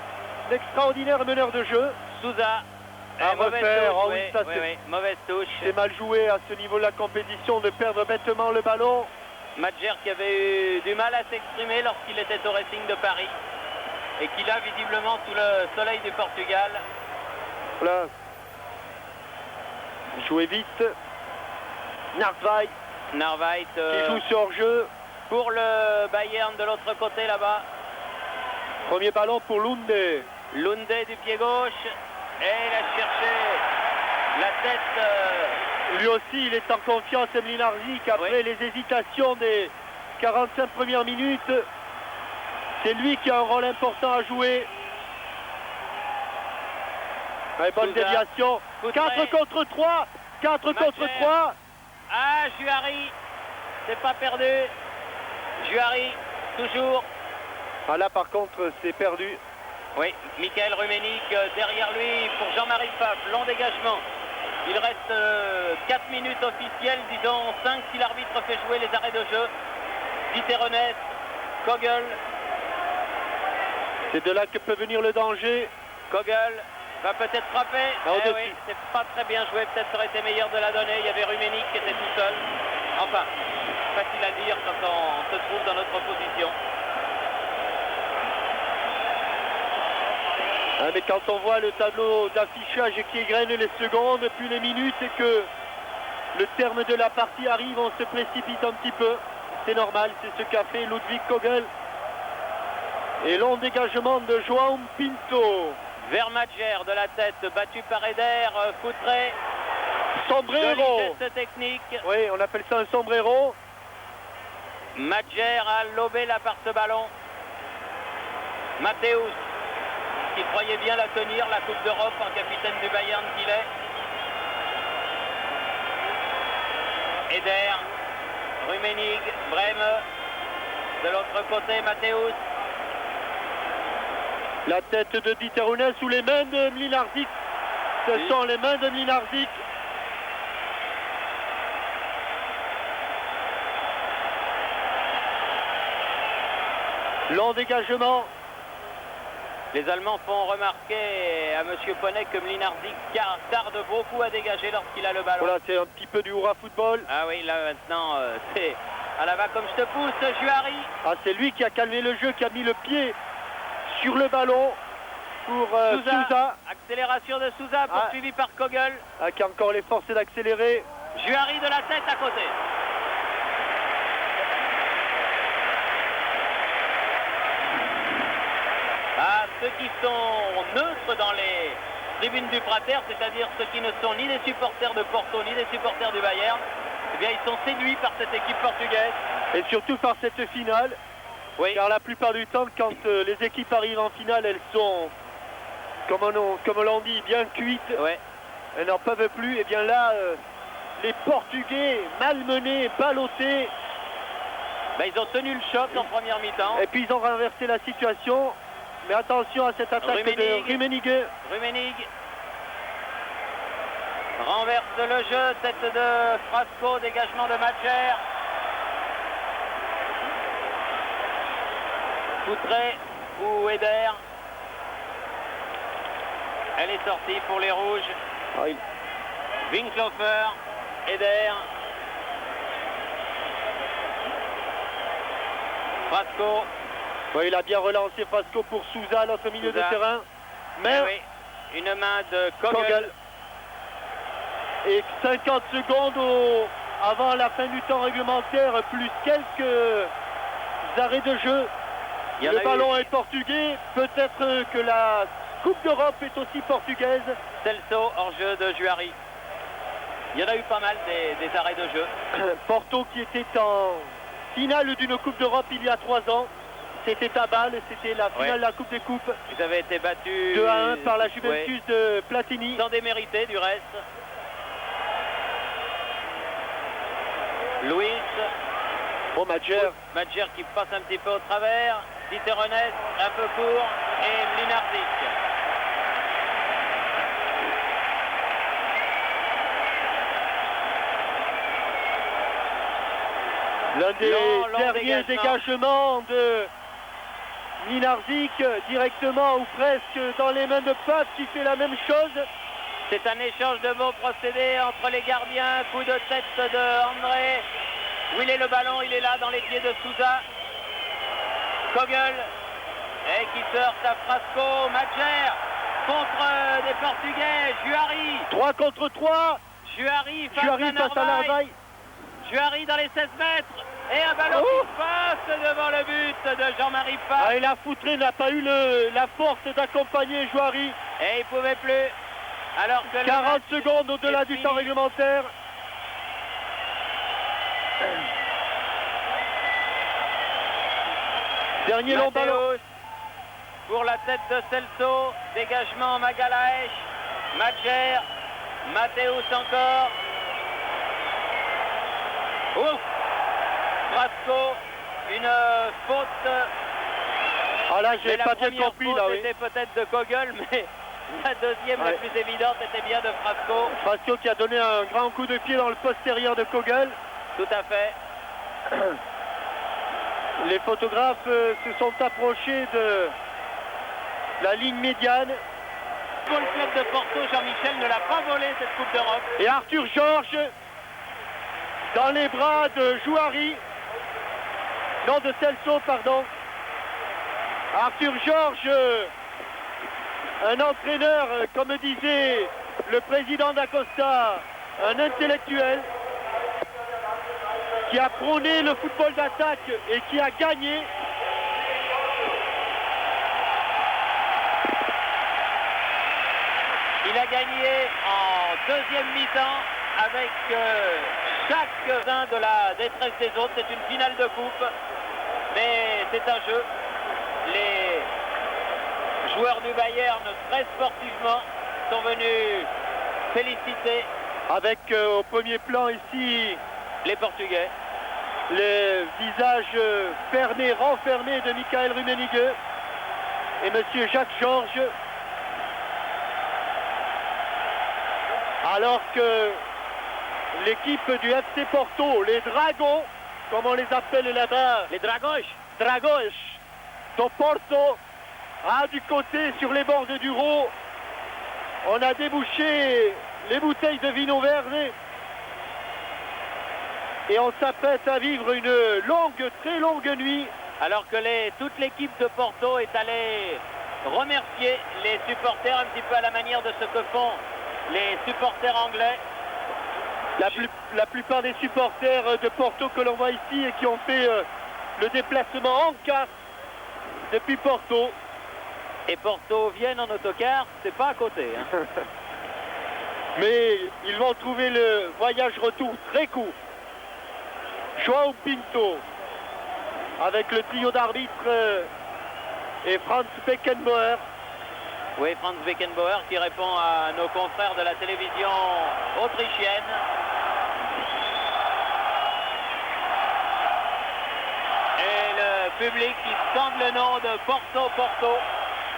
extraordinaire meneur de jeu. Souza. À refaire, oh oui, ça mauvaise touche. C'est mal joué à ce niveau de la compétition de perdre bêtement le ballon. Madjer qui avait eu du mal à s'exprimer lorsqu'il était au Racing de Paris et qui là visiblement sous le soleil du Portugal. Voilà. Jouer vite. Narvaith qui joue sur jeu. Pour le Bayern de l'autre côté là-bas. Premier ballon pour Lunde. Lunde du pied gauche. Et il a cherché la tête. Lui aussi, il est en confiance, Mlinarzik, après les hésitations des 45 premières minutes. C'est lui qui a un rôle important à jouer. Ouais, bonne déviation. 4 contre 3. 4 contre 3. Ah, Juari. C'est pas perdu. Juari, toujours. Ah là, par contre, c'est perdu. Oui, Michael Rummenigge derrière lui pour Jean-Marie Pfaff. Long dégagement. Il reste 4 minutes officielles, disons 5 si l'arbitre fait jouer les arrêts de jeu. Diterones, Kogel. C'est de là que peut venir le danger. Kogel va peut-être frapper. Eh oui, c'est pas très bien joué. Peut-être ça aurait été meilleur de la donner. Il y avait Rummenigge qui était tout seul. Enfin, facile à dire quand on se trouve dans notre position. Ah, mais quand on voit le tableau d'affichage qui égrène les secondes, puis les minutes, et que le terme de la partie arrive, on se précipite un petit peu. C'est normal, c'est ce qu'a fait Ludwig Kogel. Et long dégagement de João Pinto. Vers Madjer de la tête, battu par Eder, Foutré. Sombrero. Joli geste technique. Oui, on appelle ça un sombrero. Madjer a lobé là par ce ballon. Matthäus, qui croyait bien la tenir, la Coupe d'Europe en capitaine du Bayern qu'il est. Eder, Rummenigge, Brême. De l'autre côté, Matthäus. La tête de Diterones sous les mains de Mlinarzik. Ce sont les mains de Mlinarzik. Long dégagement. Les Allemands font remarquer à M. Ponnet que Mlinarzik tarde beaucoup à dégager lorsqu'il a le ballon. Voilà, c'est un petit peu du hurrah football. Ah oui, là maintenant, c'est à la va comme je te pousse, Juari. Ah, c'est lui qui a calmé le jeu, qui a mis le pied sur le ballon pour Souza. Accélération de Souza, poursuivi par Kogel. Qui a encore les forces d'accélérer. Juari de la tête à côté. Ah, ceux qui sont neutres dans les tribunes du Prater, c'est-à-dire ceux qui ne sont ni des supporters de Porto, ni des supporters du Bayern, eh bien ils sont séduits par cette équipe portugaise. Et surtout par cette finale. Oui. Car la plupart du temps, quand les équipes arrivent en finale, elles sont, comme l'on dit, bien cuites. Ouais. Elles n'en peuvent plus. Et bien là, les Portugais, malmenés, ballottés. Ben, ils ont tenu le choc en première mi-temps. Et puis ils ont renversé la situation. Mais attention à cette attaque de Rummenigge. Rummenigge renverse le jeu, tête de Frasco, dégagement de Madjer. Foutré ou Eder. Elle est sortie pour les rouges. Oui. Winklofer, Eder. Frasco. Oui, il a bien relancé Frasco pour Souza, l'autre milieu de terrain. Mais oui, une main de Kogel. Et 50 secondes avant la fin du temps réglementaire, plus quelques arrêts de jeu. Le ballon est portugais. Peut-être que la Coupe d'Europe est aussi portugaise. Celso hors jeu de Juari. Il y en a eu pas mal des arrêts de jeu. Porto qui était en finale d'une Coupe d'Europe il y a 3 ans. C'était à Bâle, c'était la finale de la Coupe des Coupes. Ils avaient été battus 2-1 par la Juventus de Platini. Sans démériter du reste. Luis, Bon, Madjer. Madjer qui passe un petit peu au travers. Diterones un peu court. Et Mlinarzik. L'un des Long derniers dégagements de Mlinarzik, directement ou presque dans les mains de Pape qui fait la même chose. C'est un échange de mots procédé entre les gardiens. Coup de tête de André. Où il est le ballon? Il est là dans les pieds de Souza. Kogel. Et qui se heurte à Frasco. Madjer contre des Portugais. Juari. 3 contre 3. Juari face Juari à face à Narvail. Juari dans les 16 mètres. Et un ballon qui passe devant le but de Jean-Marie Pape. Ah, et la Foutré n'a pas eu la force d'accompagner Juari. Et il ne pouvait plus. Alors que 40 secondes au-delà du temps réglementaire. Dernier long ballon. Pour la tête de Celso. Dégagement Magalaes. Madjer. Mathéus encore. Ouf. Frasco. Une faute. Ah là, j'ai pas bien compris. Là, oui. C'était peut-être de Kogel, mais la deuxième, la plus évidente, était bien de Frasco. Frasco qui a donné un grand coup de pied dans le postérieur de Kogel. Tout à fait. Les photographes se sont approchés de la ligne médiane. Pour le club de Porto, Jean-Michel ne l'a pas volé cette Coupe d'Europe. Et Arthur Georges dans les bras de Juari. Non, de Celso, pardon. Arthur Georges, un entraîneur, comme disait le président d'Acosta, un intellectuel qui a prôné le football d'attaque et qui a gagné. Il a gagné en deuxième mi-temps avec chaque un de la détresse des autres. C'est une finale de coupe, mais c'est un jeu. Les joueurs du Bayern, très sportivement, sont venus féliciter. Avec au premier plan ici les Portugais. Le visage fermé, renfermé de Michael Rummenigge et monsieur Jacques Georges. Alors que l'équipe du FC Porto, les Dragons, comme on les appelle là-bas, les Dragões de Porto, du côté sur les bords du Douro, on a débouché les bouteilles de vino verde et on s'apprête à vivre une longue, très longue nuit. Alors que toute l'équipe de Porto est allée remercier les supporters un petit peu à la manière de ce que font les supporters anglais. La plupart des supporters de Porto que l'on voit ici et qui ont fait le déplacement en car depuis Porto. Et Porto viennent en autocar, c'est pas à côté. Hein. Mais ils vont trouver le voyage retour très court. João Pinto avec le trio d'arbitres et Franz Beckenbauer. Oui, Franz Beckenbauer qui répond à nos confrères de la télévision autrichienne. Et le public qui scande le nom de Porto, Porto.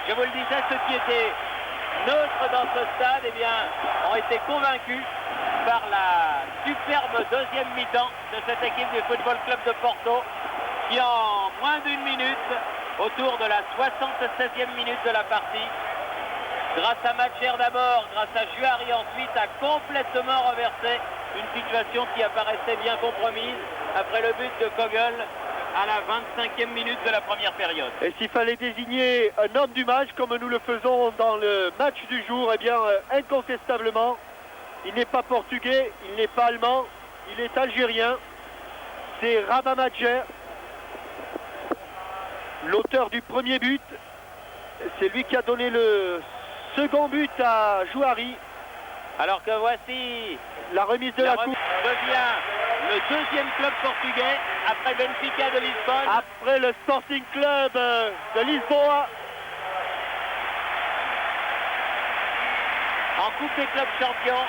Je vous le disais, ceux qui étaient neutres dans ce stade, eh bien, ont été convaincus par la superbe deuxième mi-temps de cette équipe du Football Club de Porto qui en moins d'une minute, autour de la 76e minute de la partie, grâce à Madjer d'abord, grâce à Juari ensuite, a complètement renversé une situation qui apparaissait bien compromise après le but de Kogel à la 25e minute de la première période. Et s'il fallait désigner un homme du match comme nous le faisons dans le match du jour, eh bien incontestablement, il n'est pas portugais, il n'est pas allemand, il est algérien. C'est Rabat Madjer, l'auteur du premier but. C'est lui qui a donné le second but à Juari. Alors que voici la remise de la coupe. Devient le deuxième club portugais après Benfica de Lisbonne. Après le Sporting Club de Lisboa. En Coupe des clubs champions.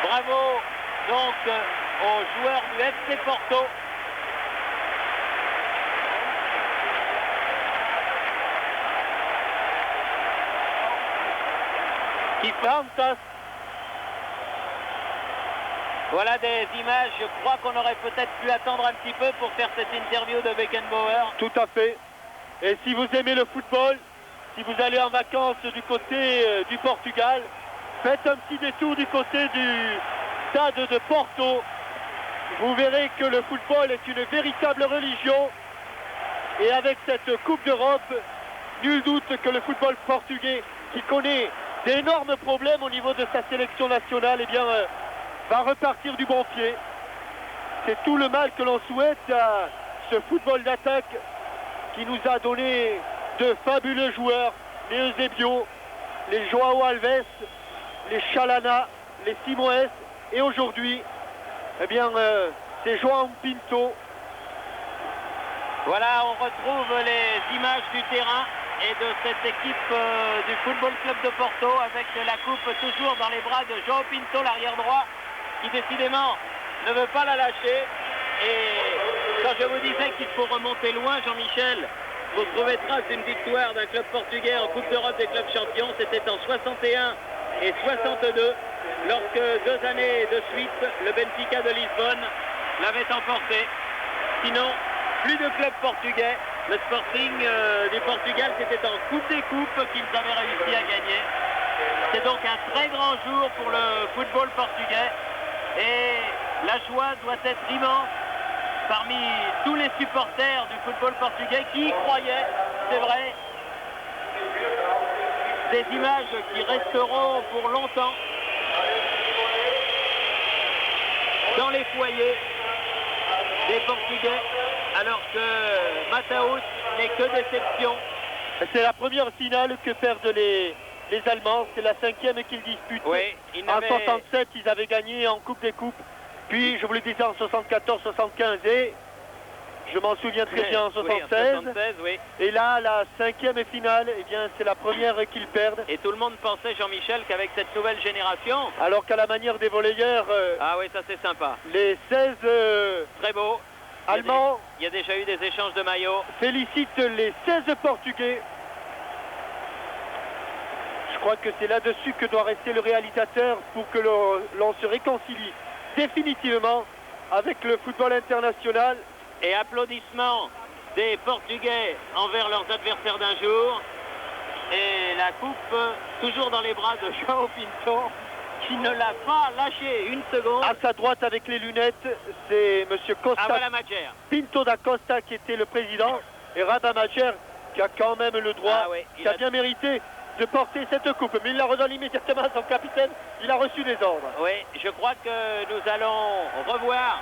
Bravo donc aux joueurs du FC Porto. Qui fantasme. Voilà des images, je crois qu'on aurait peut-être pu attendre un petit peu pour faire cette interview de Beckenbauer. Tout à fait. Et si vous aimez le football, si vous allez en vacances du côté du Portugal, faites un petit détour du côté du stade de Porto. Vous verrez que le football est une véritable religion. Et avec cette Coupe d'Europe, nul doute que le football portugais, qui connaît d'énormes problèmes au niveau de sa sélection nationale, eh bien, va repartir du bon pied. C'est tout le mal que l'on souhaite à ce football d'attaque qui nous a donné de fabuleux joueurs, les Eusebio, les Joao Alves, les Chalana, les Simoes, et aujourd'hui, eh bien, c'est João Pinto. Voilà, on retrouve les images du terrain et de cette équipe du Football Club de Porto avec la coupe toujours dans les bras de João Pinto, l'arrière droit, qui décidément ne veut pas la lâcher. Et quand je vous disais qu'il faut remonter loin, Jean-Michel, vous trouvez trace d'une victoire d'un club portugais en Coupe d'Europe des clubs champions. C'était en 61 et 62, lorsque 2 années de suite, le Benfica de Lisbonne l'avait emporté. Sinon, plus de clubs portugais. Le Sporting du Portugal, c'était en Coupe des Coupes qu'ils avaient réussi à gagner. C'est donc un très grand jour pour le football portugais. Et la joie doit être immense parmi tous les supporters du football portugais qui y croyaient, c'est vrai. Des images qui resteront pour longtemps dans les foyers des Portugais, alors que Mataus n'est que déception. C'est la première finale que perdent les Allemands, c'est la 5e qu'ils disputent. Oui, en 67, ils avaient gagné en Coupe des Coupes, puis je vous le disais en 74-75 et je m'en souviens très bien en 76. Oui, en 76, oui. Et là, la 5e finale, eh bien, c'est la première qu'ils perdent. Et tout le monde pensait, Jean-Michel, qu'avec cette nouvelle génération... Alors qu'à la manière des volleyeurs... ah oui, ça c'est sympa. Les 16... très beau. Allemands... Il y a déjà eu des échanges de maillots. Félicite les 16 Portugais. Je crois que c'est là-dessus que doit rester le réalisateur pour que l'on se réconcilie définitivement avec le football international. Et applaudissements des Portugais envers leurs adversaires d'un jour. Et la coupe toujours dans les bras de João Pinto, qui ne l'a pas lâché une seconde. À sa droite avec les lunettes, c'est M. Costa. Voilà Majer. Pinto da Costa qui était le président. Et Rada Majer qui a quand même le droit, qui a bien mérité de porter cette coupe. Mais il la redonne immédiatement à son capitaine. Il a reçu des ordres. Oui, je crois que nous allons revoir,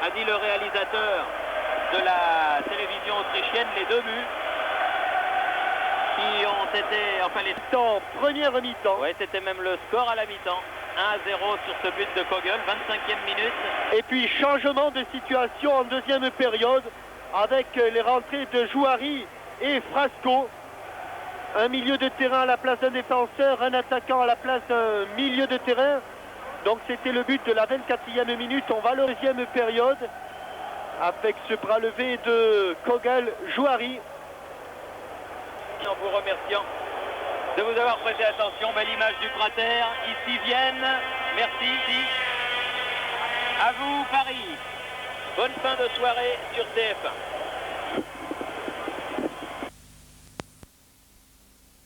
a dit le réalisateur de la télévision autrichienne, les 2 buts qui ont été, enfin les temps, première mi-temps. Oui, c'était même le score à la mi-temps. 1-0 sur ce but de Kogel, 25e minute. Et puis changement de situation en deuxième période avec les rentrées de Jouari et Frasco. Un milieu de terrain à la place d'un défenseur, un attaquant à la place d'un milieu de terrain. Donc c'était le but de la 24e minute. On va à la deuxième période avec ce bras levé de Kogel Jouari. En vous remerciant de vous avoir prêté attention. Belle image du Prater. Ici Vienne. Merci. À vous Paris. Bonne fin de soirée sur TF1.